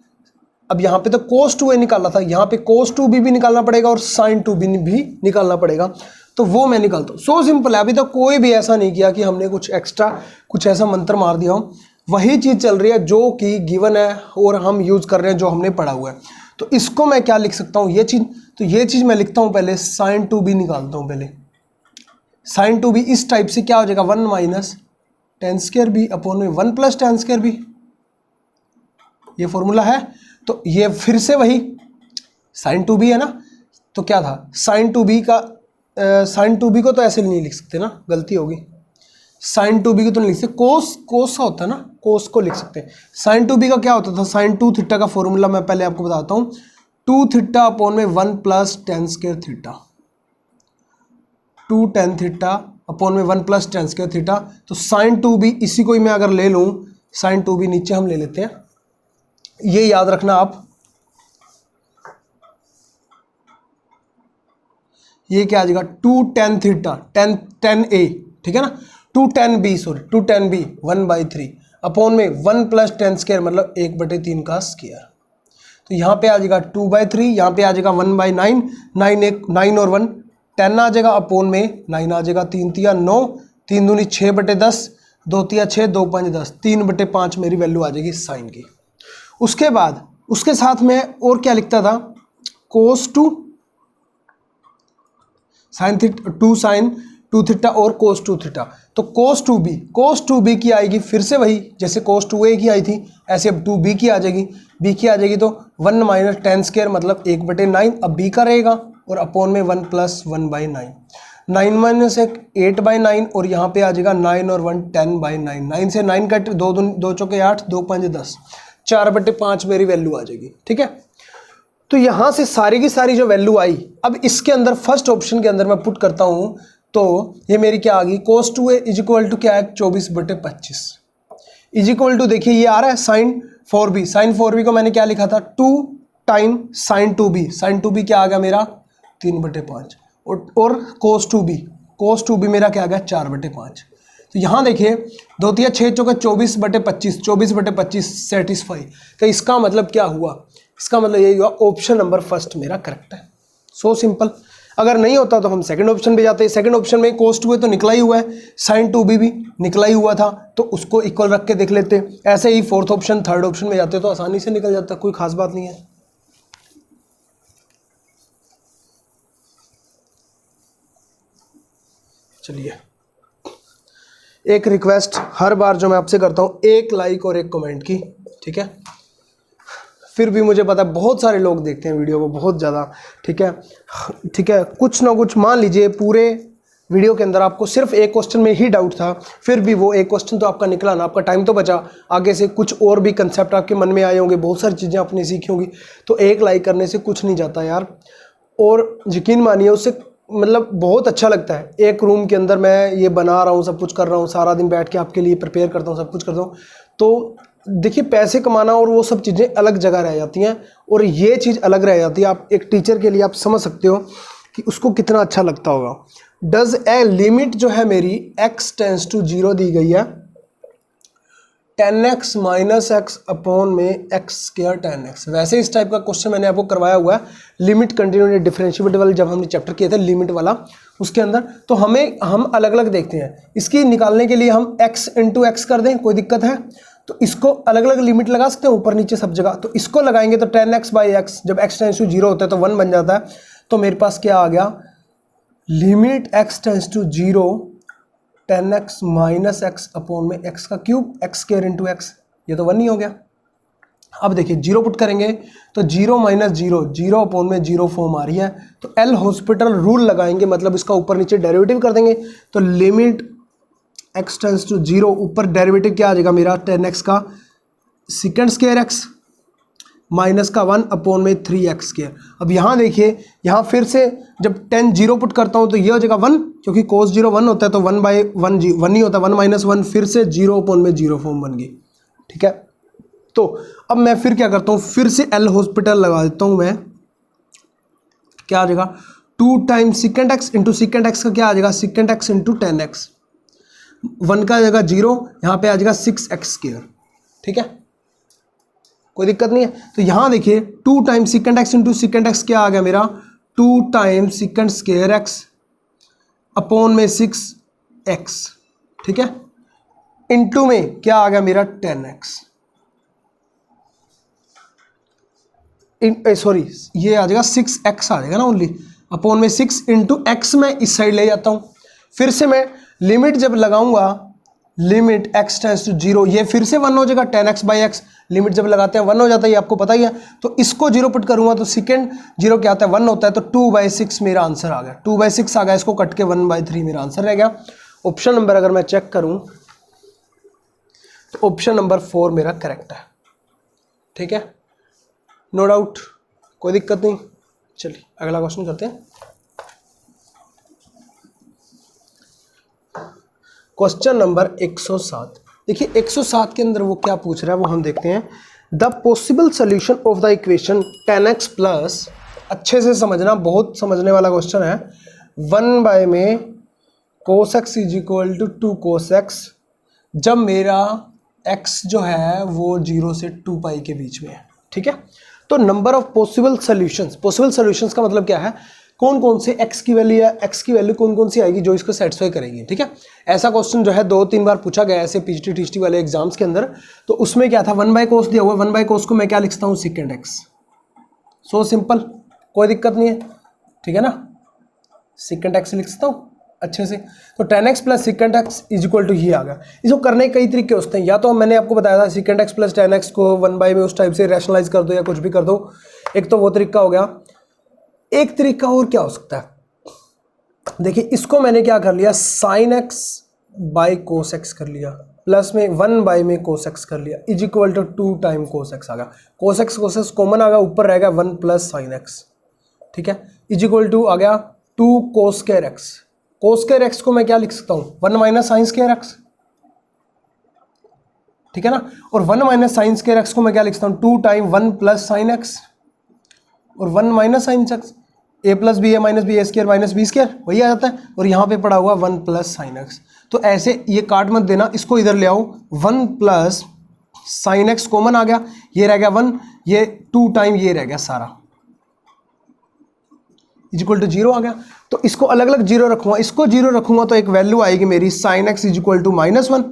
अब यहाँ पे तो कोस 2a निकाला था, यहाँ पे कोस 2b भी निकालना पड़ेगा और साइन 2b भी निकालना पड़ेगा। तो वो मैं निकालता हूँ। सो सिंपल है। अभी तक कोई भी ऐसा नहीं किया कि हमने कुछ एक्स्ट्रा कुछ ऐसा मंत्र मार दिया हो। वही चीज़ चल रही है जो कि गिवन है और हम यूज़ कर रहे हैं जो हमने पढ़ा हुआ है। तो इसको मैं क्या लिख सकता हूँ, ये चीज़, तो ये चीज़ मैं लिखता हूँ पहले साइन 2b निकालता हूँ पहले। साइन 2b इस टाइप से क्या हो जाएगा 1 minus tan square B upon में 1 प्लस टेन स्क्वायर बी, ये फॉर्मूला है। तो ये फिर से वही साइन 2b है ना, तो क्या था साइन 2b का साइन 2b को तो ऐसे नहीं लिख सकते ना, गलती होगी। साइन 2b को तो नहीं लिख सकते, कोस का होता है ना, कोस को लिख सकते हैं। साइन 2b का क्या होता था, साइन 2 थीटा का फॉर्मूला मैं पहले आपको बताता हूँ, 2 थीटा अपॉन में 1 plus tan square theta, 2 tan theta upon में 1 प्लस टेन स्क्वायर थीटा। तो साइन 2b इसी को ही मैं अगर ले लूँ, साइन 2b नीचे हम ले लेते हैं, ये याद रखना आप, ये क्या आ जाएगा 2 टेन थीटा, टेन ए, ठीक है ना, 2 tan B, sorry 2 tan B 1/3 upon में 1 प्लस टेन स्क्वायर मतलब 1/3 का स्क्वायर। तो यहाँ पे आ जाएगा 2/3, यहाँ पे आ जाएगा 1/9, 9 और 1 10 आ जाएगा अपॉन में 9 आ जाएगा, 3 तिया 9, 3 दूनी 6/10, 2 तिया 6, 2 5 10, 3/5 मेरी वैल्यू आ जाएगी साइन की। उसके बाद उसके साथ में और क्या लिखता था, कोस 2 साइन 2 थीटा और कोस 2 थीटा। तो कोस 2b की आएगी फिर से वही, जैसे कोस 2a की आई थी ऐसे अब 2b की आ जाएगी। b की आ जाएगी तो 1 माइनस टेन स्क्वायर मतलब 1/9, अब b का रहेगा और अपॉन में 1 प्लस 1/9, 9 माइनस 1 8/9 और यहाँ पे आ जाएगा 9 और 1 10/9, 9 से 9 कट, 2 चौके 8, 2 5 10, 4/5 मेरी वैल्यू आ जाएगी, ठीक है। तो यहाँ से सारी की सारी जो वैल्यू आई, अब इसके अंदर फर्स्ट ऑप्शन के अंदर मैं पुट करता हूँ तो ये मेरी क्या आ गई, cos 2a is equal to क्या है 24/25 इज इक्वल टू, देखिए ये आ रहा है साइन 4b। साइन 4b को मैंने क्या लिखा था 2 time sign 2b, sign 2b क्या आ गया मेरा 3/5 और cos 2b मेरा क्या आ गया 4/5। तो यहाँ देखिए 2 तिया 6 चौके 24/25, 24/25 सेटिस्फाई। तो इसका मतलब क्या हुआ, इसका मतलब यही हुआ ऑप्शन नंबर फर्स्ट मेरा करेक्ट है। So simple. अगर नहीं होता तो हम सेकंड ऑप्शन पे जाते हैं। सेकंड ऑप्शन में cos 2a तो निकला ही हुआ है, साइन 2b भी निकला ही हुआ था, तो उसको इक्वल रख के देख लेते हैं। ऐसे ही फोर्थ ऑप्शन थर्ड ऑप्शन में जाते तो आसानी से निकल जाता, कोई खास बात नहीं है। चलिए, एक रिक्वेस्ट हर बार जो मैं आपसे करता हूँ, एक लाइक और एक कमेंट की, ठीक है। फिर भी मुझे पता है बहुत सारे लोग देखते हैं वीडियो को, बहुत ज़्यादा, ठीक है। कुछ ना कुछ मान लीजिए पूरे वीडियो के अंदर आपको सिर्फ एक क्वेश्चन में ही डाउट था, फिर भी वो एक क्वेश्चन तो आपका निकला ना, आपका टाइम तो बचा, आगे से कुछ और भी कंसेप्ट आपके मन में आए होंगे, बहुत सारी चीज़ें आपने सीखी होंगी। तो एक लाइक करने से कुछ नहीं जाता यार, और यकीन मानिए उससे मतलब बहुत अच्छा लगता है। एक रूम के अंदर मैं ये बना रहा हूँ, सब कुछ कर रहा हूँ, सारा दिन बैठ के आपके लिए प्रिपेयर करता हूँ, सब कुछ करता हूँ, तो देखिए पैसे कमाना और वो सब चीज़ें अलग जगह रह जाती हैं और ये चीज़ अलग रह जाती है। आप एक टीचर के लिए आप समझ सकते हो कि उसको कितना अच्छा लगता होगा। डज ए लिमिट जो है मेरी x टेंस टू 0 दी गई है 10x माइनस एक्स अपॉन में x स्क्वायर 10x। वैसे इस टाइप का क्वेश्चन मैंने आपको करवाया हुआ है लिमिट कंटिन्यूटी डिफरेंशिएबिलिटी वाले, जब हमने चैप्टर किए थे लिमिट वाला उसके अंदर। तो हम अलग अलग देखते हैं, इसकी निकालने के लिए हम x इंटू एक्स कर दें, कोई दिक्कत है? तो इसको अलग अलग लिमिट लगा सकते हैं ऊपर नीचे सब जगह। तो इसको लगाएंगे तो 10x बाई एक्स, जब x टेंस टू 0 होता है तो 1 बन जाता है। तो मेरे पास क्या आ गया, limit x tends to 0 10x minus x upon में x का cube x square into x, ये तो 1 ही हो गया। अब देखिए 0 पुट करेंगे तो 0 माइनस 0 0 अपॉन में 0 फॉर्म आ रही है। तो एल हॉस्पिटल रूल लगाएंगे, मतलब इसका ऊपर नीचे डेरिवेटिव कर देंगे। तो लिमिट x टेंस टू 0 ऊपर डेरिवेटिव क्या आ जाएगा मेरा 10x का सेकंड स्क्वायर x माइनस का 1 अपॉन में 3x स्क्वायर। अब यहाँ देखिए, यहाँ फिर से जब 10 0 पुट करता हूँ तो ये हो जाएगा 1, क्योंकि cos 0 1 होता है तो 1 बाई 1 1 ही होता है, 1 माइनस 1 फिर से 0 अपॉन में 0 फॉर्म बन गई। ठीक है, तो अब मैं फिर क्या करता हूँ, फिर से एल हॉस्पिटल लगा देता हूँ मैं। क्या आ जाएगा 2 times second x into second x का क्या आ जाएगा सेकेंड एक्स इंटू 10x, 1 का आ जाएगा 0, यहाँ पे आ जाएगा 6x स्क्वायर। ठीक है, कोई दिक्कत नहीं है। तो यहाँ देखिए 2 times second x into second x क्या आ गया मेरा 2 times second square x upon में 6x। ठीक है, इंटू में क्या आ गया मेरा 10x, सॉरी ये आ जाएगा 6x आ जाएगा ना ओनली, अपॉन में 6 इंटू एक्स मैं इस साइड ले जाता हूँ। फिर से मैं लिमिट जब लगाऊंगा, लिमिट x टेंस टू 0, ये फिर से 1 हो जाएगा 10x बाई एक्स, लिमिट जब लगाते हैं 1 हो जाता है, ये आपको पता ही है। तो इसको 0 पुट करूंगा तो सेकेंड 0 क्या आता है 1 होता है, तो 2/6 मेरा आंसर आ गया, 2/6 आ गया, इसको कट के 1/3 मेरा आंसर रह गया। ऑप्शन नंबर अगर मैं चेक करूं तो ऑप्शन नंबर 4 मेरा करेक्ट है। ठीक है, नो डाउट, कोई दिक्कत नहीं। चलिए अगला क्वेश्चन करते हैं। Question number 107। देखिए 107 के अंदर वो क्या पूछ रहा है वो हम देखते हैं। The possible solution of the equation 10x plus, अच्छे से समझना, बहुत समझने वाला क्वेश्चन है। 1 बाय में cos x is equal to 2 cos x, जब मेरा x जो है वो 0 से 2 पाई के बीच में है। ठीक है, तो number of possible solutions, possible solutions का मतलब क्या है, कौन कौन से x की वैल्यू या x की वैल्यू कौन कौन सी आएगी जो इसको सेटिस्फाई करेगी। ठीक है, ऐसा क्वेश्चन जो है 2-3 बार पूछा गया ऐसे पीजीटी टीएसटी वाले एग्जाम्स के अंदर। तो उसमें क्या था 1/cos दिया हुआ, 1/cos को मैं क्या लिखता हूँ सेकेंड x, सो सिंपल, कोई दिक्कत नहीं है। ठीक है ना, सेकेंड x लिख सकता हूँ अच्छे से। तो 10x plus second x is equal to ये आ गया। इसको करने के कई तरीके होते हैं, या तो मैंने आपको बताया था सेकेंड एक्स प्लस 10x को 1 में उस टाइप से रैशनलाइज कर दो या कुछ भी कर दो, एक तो वो तरीका हो गया। एक तरीका और क्या हो सकता है, देखिए इसको मैंने क्या कर लिया sine x by cos x कर लिया, प्लस में 1 में कोस एक्स कर लिया, is equal to 2 time cos x आ गया। कोस एक्स कॉमन आ गया, ऊपर रह गया 1 प्लस साइन एक्स। ठीक है, इज इक्वल टू आ गया 2 cos square x. Cos square x को मैं क्या लिख सकता हूँ 1 माइनस साइन स्क्वायर एक्स। ठीक है ना, और 1 माइनस साइन स्क्वायर एक्स को मैं क्या लिख सकता हूँ 2 टाइम 1 प्लस साइन एक्स और 1 माइनस साइन एक्स, ए प्लस बी ए माइनस बी ए स्क्वायर माइनस बी स्क्वायर वही आ जाता है, और यहाँ पे पड़ा हुआ 1 प्लस साइन एक्स। तो ऐसे ये काट मत देना, इसको इधर ले आओ, 1 प्लस साइन एक्स कॉमन आ गया, ये रह गया 1, ये 2 टाइम ये रह गया सारा, इज इक्वल टू 0 आ गया। तो इसको अलग अलग 0 रखूंगा, इसको 0 रखूंगा तो एक वैल्यू आएगी मेरी sine x is equal to -1।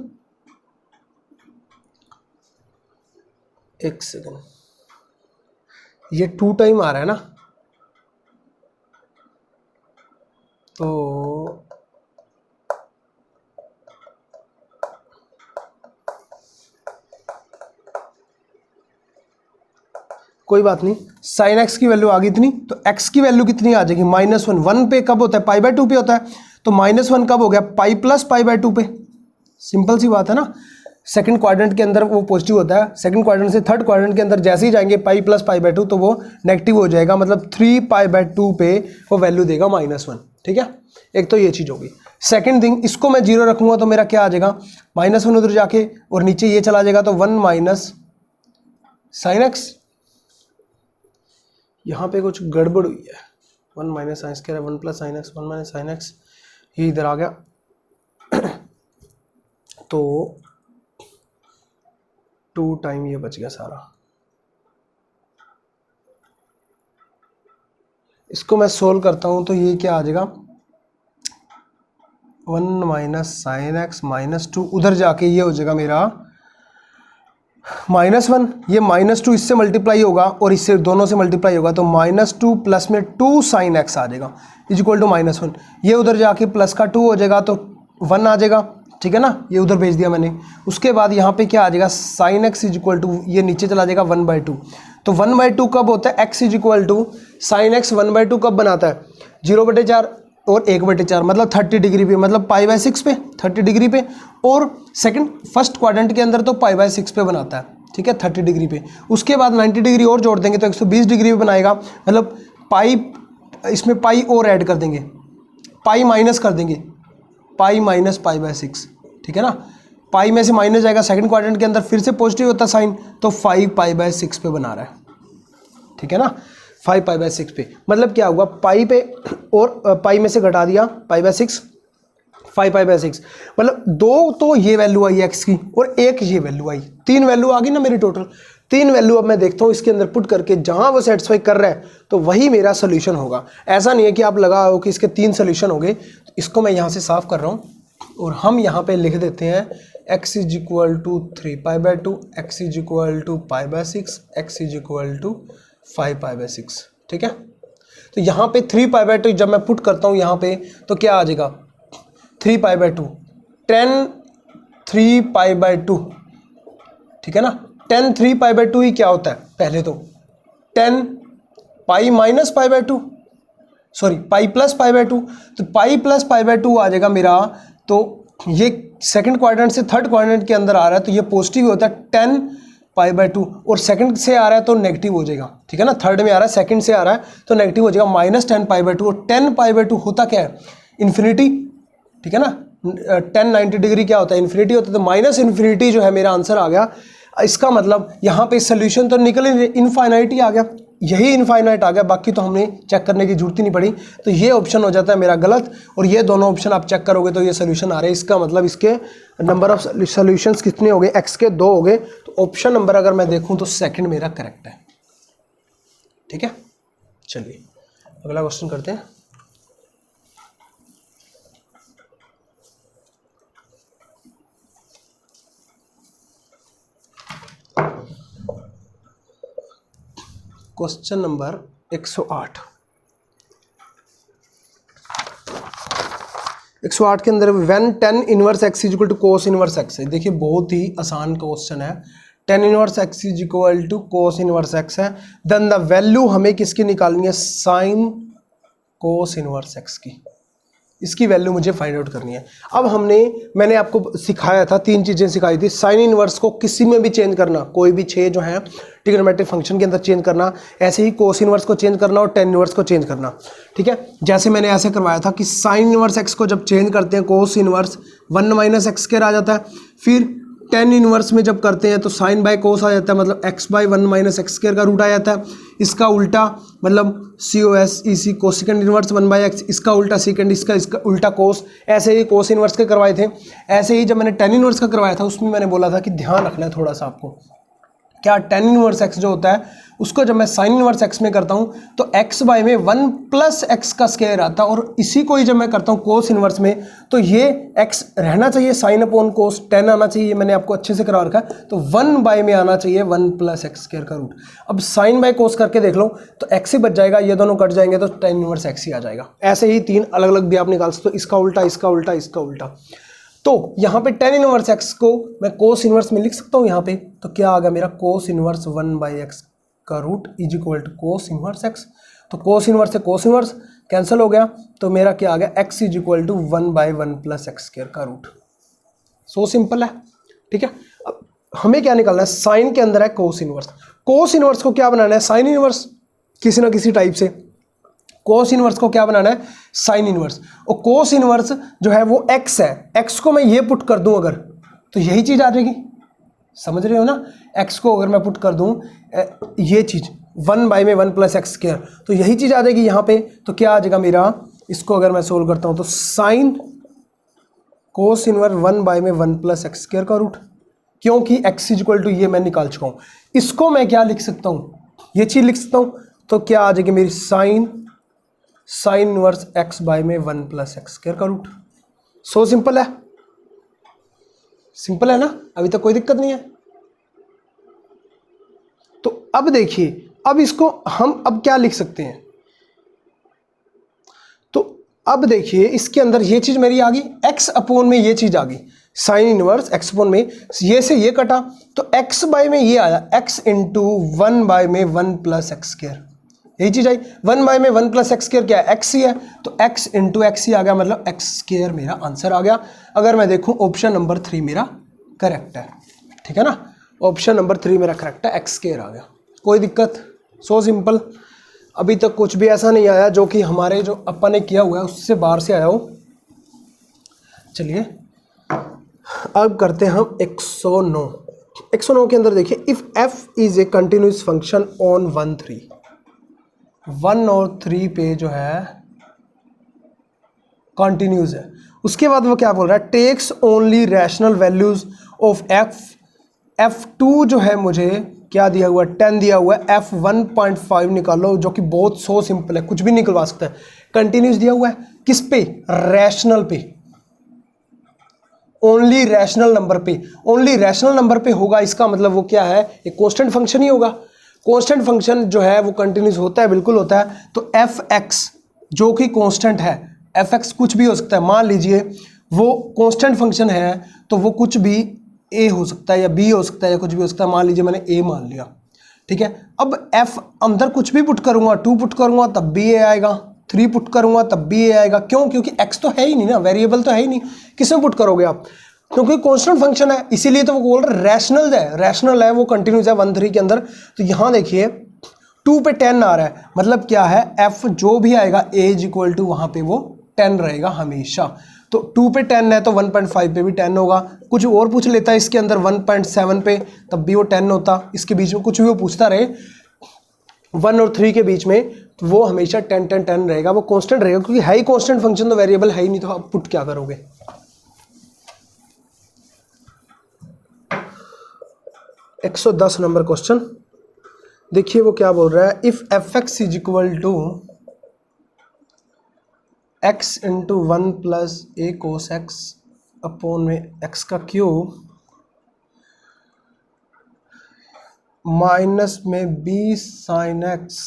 एक सेकेंड, ये 2 टाइम आ रहा है ना, तो कोई बात नहीं, साइन एक्स की वैल्यू आ गई इतनी, तो एक्स की वैल्यू कितनी आ जाएगी -1। 1 पे कब होता है, π/2 पे होता है, तो -1 कब हो गया, पाई प्लस पाई बाय 2 पे। सिंपल सी बात है ना, सेकंड क्वाड्रेंट के अंदर वो पॉजिटिव होता है, सेकंड क्वाड्रेंट से थर्ड क्वाड्रेंट के अंदर जैसे ही जाएंगे पाई प्लस पाई बाय 2 तो वो नेगेटिव हो जाएगा, मतलब 3 पाई बाय 2 पे वो वैल्यू देगा -1। ठीक है, एक तो ये चीज़ होगी। सेकंड थिंग, इसको मैं 0 रखूंगा तो मेरा क्या आ जाएगा, -1 उधर जाके और नीचे ये चला जाएगा तो 1 माइनस साइन एक्स। यहाँ पे कुछ गड़बड़ हुई है, 1 minus sine square 1 plus sine x 1 minus sine x, ये इधर आ गया तो 2 टाइम ये बच गया सारा। इसको मैं सोल्व करता हूं तो ये क्या आ जाएगा, 1 माइनस साइन एक्स -2, उधर जाके ये हो जाएगा मेरा -1, ये -2 इससे मल्टीप्लाई होगा और इससे दोनों से मल्टीप्लाई होगा तो -2 प्लस में 2 साइन एक्स आ जाएगा इज इक्वल टू -1। ये उधर जाके प्लस का 2 हो जाएगा तो 1 आ जाएगा। ठीक है ना, ये उधर भेज दिया मैंने। उसके बाद यहाँ पे क्या आ जाएगा, sine x is equal to, ये नीचे चला जाएगा 1/2। तो 1/2 कब होता है, x is equal to sine x 1/2 कब बनाता है, 0/4 और 1/4, मतलब 30 डिग्री पे, मतलब π/6 पे 30 डिग्री पे, और सेकंड फर्स्ट क्वाड्रेंट के अंदर तो π/6 पे बनाता है। ठीक है, 30 डिग्री पे। उसके बाद 90 डिग्री और जोड़ देंगे तो 120 डिग्री पे बनाएगा, मतलब पाई, इसमें पाई और ऐड कर देंगे, पाई माइनस कर देंगे, पाई माइनस π/6। ठीक है ना, पाई में से माइनस जाएगा, सेकंड क्वाड्रेंट के अंदर फिर से पॉजिटिव होता है साइन, तो 5 π/6 पे बना रहा है। ठीक है ना, 5 π/6 पे, मतलब क्या होगा, पाई पे और पाई में से घटा दिया π/6, 5 π/6, मतलब 2 तो ये वैल्यू आई एक्स की और 1 ये वैल्यू आई, 3 वैल्यू आ गई ना मेरी टोटल। 3 वैल्यू अब मैं देखता हूँ इसके अंदर पुट करके, जहाँ वो सेटिस्फाई कर रहा है तो वही मेरा सोल्यूशन होगा। ऐसा नहीं है कि आप लगा हो कि इसके 3 सोल्यूशन हो गए। तो इसको मैं यहाँ से साफ कर रहा हूँ और हम यहाँ पे लिख देते हैं x is equal to 3 π/2, x is equal to π/6, x is equal to 5 π/6। ठीक है, तो यहाँ पे 3 π/2 जब मैं पुट करता हूँ यहाँ पे तो क्या आ जाएगा, 3 π/2, 10 3 π/2। ठीक है ना, 10 3 π/2 ही क्या होता है, पहले तो 10 pi minus π/2, sorry pi plus π/2, तो पाई प्लस π/2 आ जाएगा मेरा। तो ये सेकंड क्वाड्रेंट से थर्ड क्वाड्रेंट के अंदर आ रहा है तो ये पॉजिटिव होता है 10 π/2, और सेकंड से आ रहा है तो नेगेटिव हो जाएगा। ठीक है ना, थर्ड में आ रहा है, सेकंड से आ रहा है तो नेगेटिव हो जाएगा, -10 π/2, और 10 π/2 होता क्या है, इन्फिनिटी। ठीक है ना, 10 90 डिग्री क्या होता है, इन्फिनिटी होता है, तो माइनस इन्फिनिटी जो है मेरा आंसर आ गया। इसका मतलब यहाँ पे सोल्यूशन तो निकल ही, इनफाइनाइट ही आ गया, यही इनफाइनाइट आ गया, बाकी तो हमने चेक करने की जरूरत ही नहीं पड़ी। तो ये ऑप्शन हो जाता है मेरा गलत, और ये दोनों ऑप्शन आप चेक करोगे तो ये सोल्यूशन आ रहे हैं। इसका मतलब इसके नंबर ऑफ सोल्यूशंस कितने हो गए, x के 2 हो गए। तो ऑप्शन नंबर अगर मैं देखूं तो सेकंड मेरा करेक्ट है। ठीक है, चलिए अगला क्वेश्चन करते हैं। Question number 108। 108 के अंदर when tan inverse x is equal to cos inverse x है। देखिए बहुत ही आसान क्वेश्चन है। tan inverse x is equal to cos inverse x है, देन द वैल्यू हमें किसकी निकालनी है, sin cos इनवर्स x की। इसकी वैल्यू मुझे फाइंड आउट करनी है। अब मैंने आपको सिखाया था, 3 चीज़ें सिखाई थी। साइन इनवर्स को किसी में भी चेंज करना, कोई भी 6 जो है ट्रिग्नोमेट्रिक फंक्शन के अंदर चेंज करना, ऐसे ही कोस इनवर्स को चेंज करना और tan इनवर्स को चेंज करना। ठीक है, जैसे मैंने ऐसे करवाया था कि साइन इनवर्स x को जब चेंज करते हैं cos inverse 1 minus x square आ जाता है, फिर tan इनवर्स में जब करते हैं तो साइन बाय कोस आ जाता है, मतलब x by 1 minus x square का रूट आ जाता है। इसका उल्टा मतलब COS EC cosecant inverse 1/x, इसका उल्टा सेकेंड, इसका उल्टा कोस। ऐसे ही कोस इनवर्स के करवाए थे। ऐसे ही जब मैंने tan इनवर्स का करवाया था उसमें मैंने बोला था कि ध्यान रखना है थोड़ा सा आपको, क्या tan इनवर्स x जो होता है उसको जब मैं साइन इनवर्स x में करता हूँ तो x बाय में 1 प्लस एक्स का स्क्वायर आता है, और इसी को ही जब मैं करता हूँ कोस इनवर्स में तो ये x रहना चाहिए साइन अपॉन कोस, tan आना चाहिए, ये मैंने आपको अच्छे से करवा रखा है। तो 1 बाय में आना चाहिए 1 प्लस एक्स स्क्वायर का रूट। अब साइन बाय कोस करके देख लो तो x ही बच जाएगा, ये दोनों कट जाएंगे तो tan इनवर्स x ही आ जाएगा। ऐसे ही 3 अलग अलग भी आप निकाल सकते हो, इसका उल्टा, इसका उल्टा, इसका उल्टा। तो यहाँ पे tan इनवर्स x को मैं कोस इनवर्स में लिख सकता हूँ यहाँ पे, तो क्या आ गया मेरा कोस इनवर्स 1/x का root is equal to cos inverse x। तो कोस इनवर्स से कोस इनवर्स कैंसिल हो गया, तो मेरा क्या आ गया, x is equal to 1/1 plus x square का रूट। सो सिंपल है, ठीक है। अब हमें क्या निकालना है, साइन के अंदर है कोस इनवर्स, कोस इनवर्स को क्या बनाना है, साइन इनवर्स किसी ना किसी टाइप से। कोस इनवर्स को क्या बनाना है, साइन इनवर्स। और कोस इनवर्स जो है वो x है, x को मैं ये पुट कर दूं अगर, तो यही चीज आ जाएगी, समझ रहे हो ना। x को अगर मैं पुट कर दूं ये चीज 1/1 प्लस एक्स स्क्वायर, तो यही चीज आ जाएगी यहाँ पे। तो क्या आ जाएगा मेरा, इसको अगर मैं सोल्व करता हूं तो sine cos inverse 1/1 plus x square का रूट, क्योंकि x इज इक्वल टू ये मैं निकाल चुका हूं। इसको मैं क्या लिख सकता हूं, ये चीज लिख सकता हूं, तो क्या आ जाएगी मेरी sine inverse x/1 plus x square का रूट। सो सिंपल है, सिंपल है ना, अभी तक कोई दिक्कत नहीं है। तो अब देखिए, अब इसको हम अब क्या लिख सकते हैं, तो अब देखिए इसके अंदर ये चीज मेरी आ गई, x अपॉन में ये चीज आ गई, साइन इनवर्स x अपॉन में ये से ये कटा, तो x बाय में ये आया, x into 1/1 plus x square, यही चीज आई। 1/1 प्लस एक्स स्क्वायर क्या है, x ही है, तो x इंटू एक्स ही आ गया, मतलब एक्स स्क्वायर मेरा आंसर आ गया। अगर मैं देखूं ऑप्शन नंबर 3 मेरा करेक्ट है, ठीक है ना, ऑप्शन नंबर 3 मेरा करेक्ट है, एक्स स्क्वायर आ गया, कोई दिक्कत। सो सिंपल, अभी तक कुछ भी ऐसा नहीं आया जो कि हमारे जो अपन ने किया हुआ है उससे बाहर से आया हो। चलिए अब करते हैं हम 109 के अंदर देखिए, if f is a continuous function on 1, 3, 1 और 3 पे जो है कंटिन्यूस है, उसके बाद वो क्या बोल रहा है, takes only rational values of f2 जो है मुझे क्या दिया हुआ है, 10 दिया हुआ है, f1.5 निकालो, जो कि बहुत सो सिंपल है, कुछ भी निकलवा सकता है। कंटिन्यूस दिया हुआ है किस पे, रैशनल पे, ओनली रैशनल नंबर पे, ओनली रैशनल नंबर पे होगा, इसका मतलब वो क्या है, एक कांस्टेंट फंक्शन ही होगा। कांस्टेंट फंक्शन जो है वो कंटिन्यूस होता है, बिल्कुल होता है। तो fx जो कि कांस्टेंट है, fx कुछ भी हो सकता है, मान लीजिए वो कांस्टेंट फंक्शन है तो वो कुछ भी a हो सकता है या b हो सकता है या कुछ भी हो सकता है, मान लीजिए मैंने a मान लिया, ठीक है। अब f अंदर कुछ भी पुट करूंगा, 2 पुट करूंगा तब भी a आएगा, 3 पुट करूंगा तब भी a आएगा, क्यों, क्योंकि x तो है ही नहीं ना, वेरिएबल तो है ही नहीं, किसमें पुट करोगे आप, क्योंकि कांस्टेंट फंक्शन है, इसीलिए तो वो बोल रहे रैशनल है, रैशनल है, वो कंटिन्यूस है 1, 3 के अंदर। तो यहां देखिए 2 पे 10 आ रहा है, मतलब क्या है, f जो भी आएगा a इज इक्वल टू वहां पे वो 10 रहेगा हमेशा। तो 2 पे 10 है तो 1.5 पे भी 10 होगा। कुछ और पूछ लेता है इसके अंदर 1.7 पे, तब भी वो 10 होता। इसके बीच में कुछ भी वो पूछता रहे 1 और 3 के बीच में, तो वो हमेशा 10 10 10 रहेगा, वो कांस्टेंट रहेगा, क्योंकि है ही कांस्टेंट फंक्शन, तो वेरिएबल है ही नहीं, तो आप पुट क्या करोगे। 110 नंबर क्वेश्चन देखिए, वो क्या बोल रहा है, if fx is equal to x into 1 plus A cos x upon में x का क्यूब माइनस में b साइन x,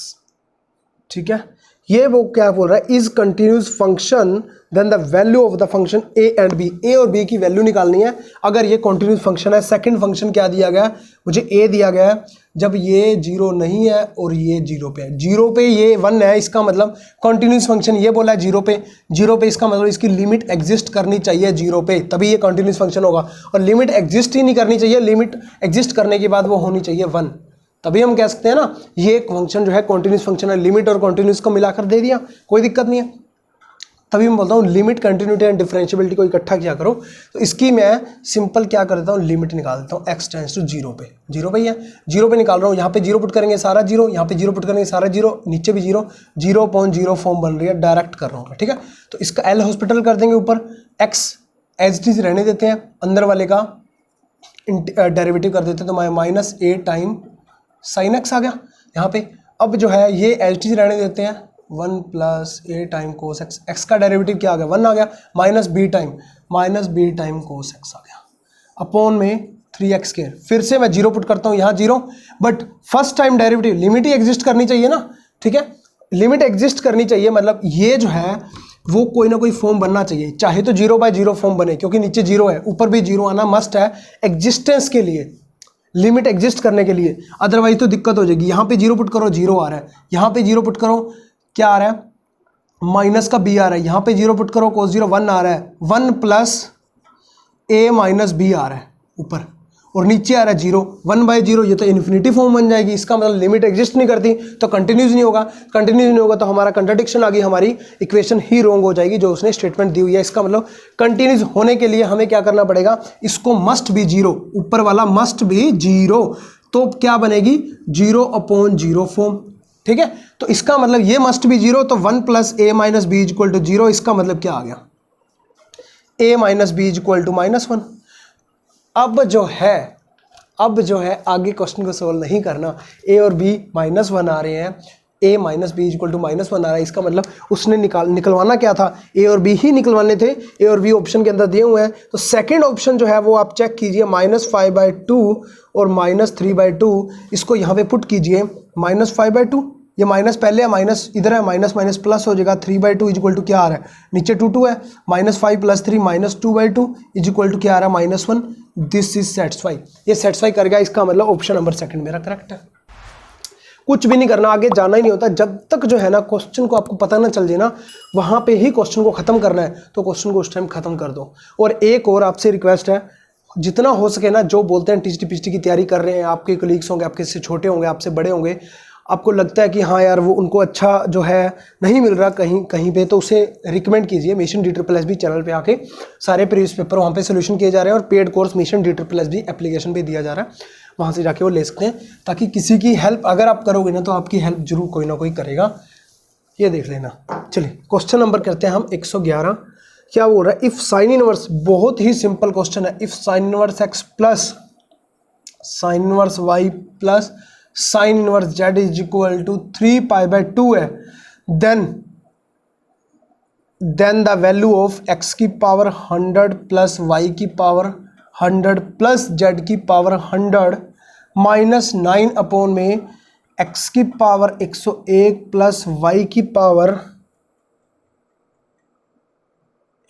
ठीक है। ये वो क्या बोल रहा है, is continuous function then the value of the function a and b, a और b की वैल्यू निकालनी है अगर ये कंटिन्यूस फंक्शन है। सेकंड फंक्शन क्या दिया गया, मुझे a दिया गया है, जब ये 0 नहीं है और ये 0 पे है, 0 पे ये 1 है, इसका मतलब कंटिन्यूस फंक्शन, ये बोला है 0 पे, इसका मतलब इसकी लिमिट एग्जिस्ट करनी चाहिए 0 पे, तभी ये कंटिन्यूस फंक्शन होगा। और लिमिट एग्जिस्ट ही नहीं करनी चाहिए, लिमिट एग्जिस्ट करने के बाद वो होनी चाहिए 1, तभी हम कह सकते हैं ना ये एक फंक्शन जो है कंटिन्यूस फंक्शन है। लिमिट और कंटिन्यूस को मिलाकर दे दिया, कोई दिक्कत नहीं है। तभी मैं बोलता हूँ लिमिट, कंटिन्यूटी एंड डिफरेंशियबिलिटी को इकट्ठा किया करो। तो इसकी मैं सिंपल क्या कर देता हूँ, लिमिट निकाल देता हूँ, x टेंड्स टू 0 पे, 0 पे ही है, 0 पे निकाल रहा हूँ। यहाँ पे 0 पुट करेंगे सारा 0, यहाँ पे 0 पुट करेंगे सारा 0, नीचे भी 0, 0.0 फॉर्म बन रही है, डायरेक्ट कर रहा हूँ मैं, ठीक है। तो इसका एल हॉस्पिटल कर देंगे, ऊपर x एज इट इज रहने देते हैं, अंदर वाले का डेरिवेटिव कर देते हैं, तो minus a time sine x आ गया यहाँ पे। अब जो है ये एज इट इज रहने देते हैं, 1 plus a time cos x, x का डेरिवेटिव क्या आ गया, 1 आ गया, minus b time cos x आ गया, अपॉन में 3x स्क्वायर। फिर से मैं 0 पुट करता हूँ यहाँ 0, but first time derivative, limit he exist करनी चाहिए ना, ठीक है, लिमिट एग्जिस्ट करनी चाहिए, मतलब ये जो है वो कोई ना कोई फॉर्म बनना चाहिए, चाहे तो 0/0 फॉर्म बने, क्योंकि नीचे 0 है, ऊपर भी 0 आना मस्ट है एग्जिस्टेंस के लिए, लिमिट एग्जिस्ट करने के लिए, अदरवाइज तो दिक्कत हो जाएगी। यहाँ पे 0 पुट करो 0 आ रहा है, यहाँ पे 0 पुट करो क्या आ रहा है, माइनस का बी आ रहा है, यहाँ पे 0 पुट करो, cos 0 1 आ रहा है, 1 प्लस a माइनस बी आ रहा है ऊपर, और नीचे आ रहा है 0, 1/0, ये तो इन्फिनिटी फॉर्म बन जाएगी। इसका मतलब लिमिट एग्जिस्ट नहीं करती तो कंटिन्यूस नहीं होगा, कंटिन्यूस नहीं होगा तो हमारा कंट्राडिक्शन आ गई, हमारी इक्वेशन ही रॉन्ग हो जाएगी जो उसने स्टेटमेंट दी हुई है। इसका मतलब कंटिन्यूस होने के लिए हमें क्या करना पड़ेगा, इसको मस्ट बी 0, ऊपर वाला मस्ट बी 0, तो क्या बनेगी 0/0 फॉर्म, ठीक है। तो इसका मतलब ये मस्ट बी 0, तो 1 plus a minus B equal to 0, इसका मतलब क्या आ गया, a minus B equal to -1। अब जो है आगे क्वेश्चन को सोल्व नहीं करना, a और b -1 आ रहे हैं, a minus B equal to -1 आ रहा है, इसका मतलब उसने निकलवाना क्या था, a और b ही निकलवाने थे, a और b ऑप्शन के अंदर दिए हुए हैं। तो सेकंड ऑप्शन जो है वो आप चेक कीजिए, -5/2 और -3/2, इसको यहाँ पे पुट कीजिए, -5/2, ये माइनस पहले है, माइनस इधर है, माइनस माइनस प्लस हो जाएगा, 3/2 इज इक्वल टू क्या आ रहा है, नीचे 2 है, -5 + 3 -2/2 इज इक्वल टू क्या आ रहा है, -1। दिस इज सेटिस्फाई, ये सेटिस्फाई कर गया, इसका मतलब ऑप्शन नंबर सेकंड मेरा करेक्ट है। कुछ भी नहीं करना, आगे जाना ही नहीं होता, जब तक जो है ना क्वेश्चन को आपको पता ना चल जाए ना, वहाँ पे ही क्वेश्चन को ख़त्म करना है, तो क्वेश्चन को उस टाइम ख़त्म कर दो। और एक और आपसे रिक्वेस्ट है, जितना हो सके ना, जो बोलते हैं टीजीटी पीजीटी की तैयारी कर रहे हैं, आपके कलीग्स होंगे, आपके से छोटे होंगे, आपसे बड़े होंगे, आपको लगता है कि हाँ यार वो उनको अच्छा जो है नहीं मिल रहा कहीं पे, तो उसे रिकमेंड कीजिए मिशन DSSB चैनल पे आके, सारे प्रीवियस पेपर वहाँ पे सोल्यूशन किए जा रहे हैं, और paid course mission DSSB application पे दिया जा रहा है, वहाँ से जाके वो ले सकते हैं, ताकि किसी की हेल्प अगर आप करोगे ना तो आपकी हेल्प जरूर कोई ना कोई करेगा, ये देख लेना। चलिए क्वेश्चन नंबर करते हैं हम 111। क्या बोल रहा है, इफ़ साइन इनवर्स, बहुत ही सिंपल क्वेश्चन है, if sine inverse x plus sine inverse y plus sine inverse z is equal to 3π/2 है, then the value of x की पावर 100 प्लस y की पावर 100 प्लस z की पावर 100 -9 में x की पावर 101 प्लस y की पावर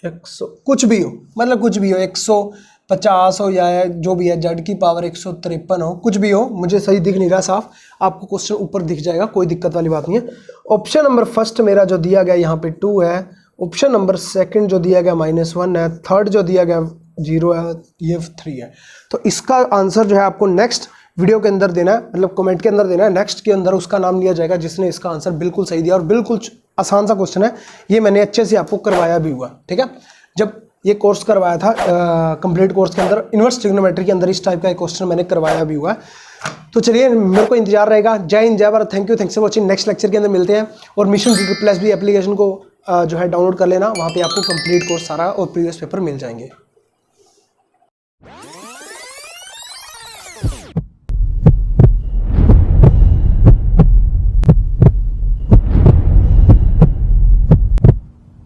100 कुछ भी हो, मतलब कुछ भी हो, 150 हो या जो भी है, z की पावर 153 हो, कुछ भी हो, मुझे सही दिख नहीं रहा साफ, आपको क्वेश्चन ऊपर दिख जाएगा, कोई दिक्कत वाली बात नहीं है। ऑप्शन नंबर फर्स्ट मेरा जो दिया गया यहाँ पे 2 है, ऑप्शन नंबर सेकंड जो दिया गया -1 है, थर्ड जो दिया गया 0 है, ये 3 है। तो इसका आंसर जो है आपको नेक्स्ट वीडियो के अंदर देना है, मतलब कमेंट के अंदर देना है, नेक्स्ट के अंदर उसका नाम लिया जाएगा जिसने इसका आंसर बिल्कुल सही दिया, और बिल्कुल आसान सा क्वेश्चन है, ये मैंने अच्छे से आपको करवाया भी हुआ, ठीक है। जब ये कोर्स करवाया था कंप्लीट कोर्स के अंदर, इनवर्स ट्रिग्नोमेट्री के अंदर इस टाइप का एक क्वेश्चन मैंने करवाया भी हुआ है। तो चलिए मेरे को इंतजार रहेगा। जय हिंद, जय Bharat, thank you, thanks for watching. Next lecture के अंदर मिलते हैं, और मिशन DSSB एप्लीकेशन को जो है डाउनलोड कर लेना, वहाँ पे आपको कंप्लीट कोर्स सारा और प्रीवियस पेपर मिल जाएंगे।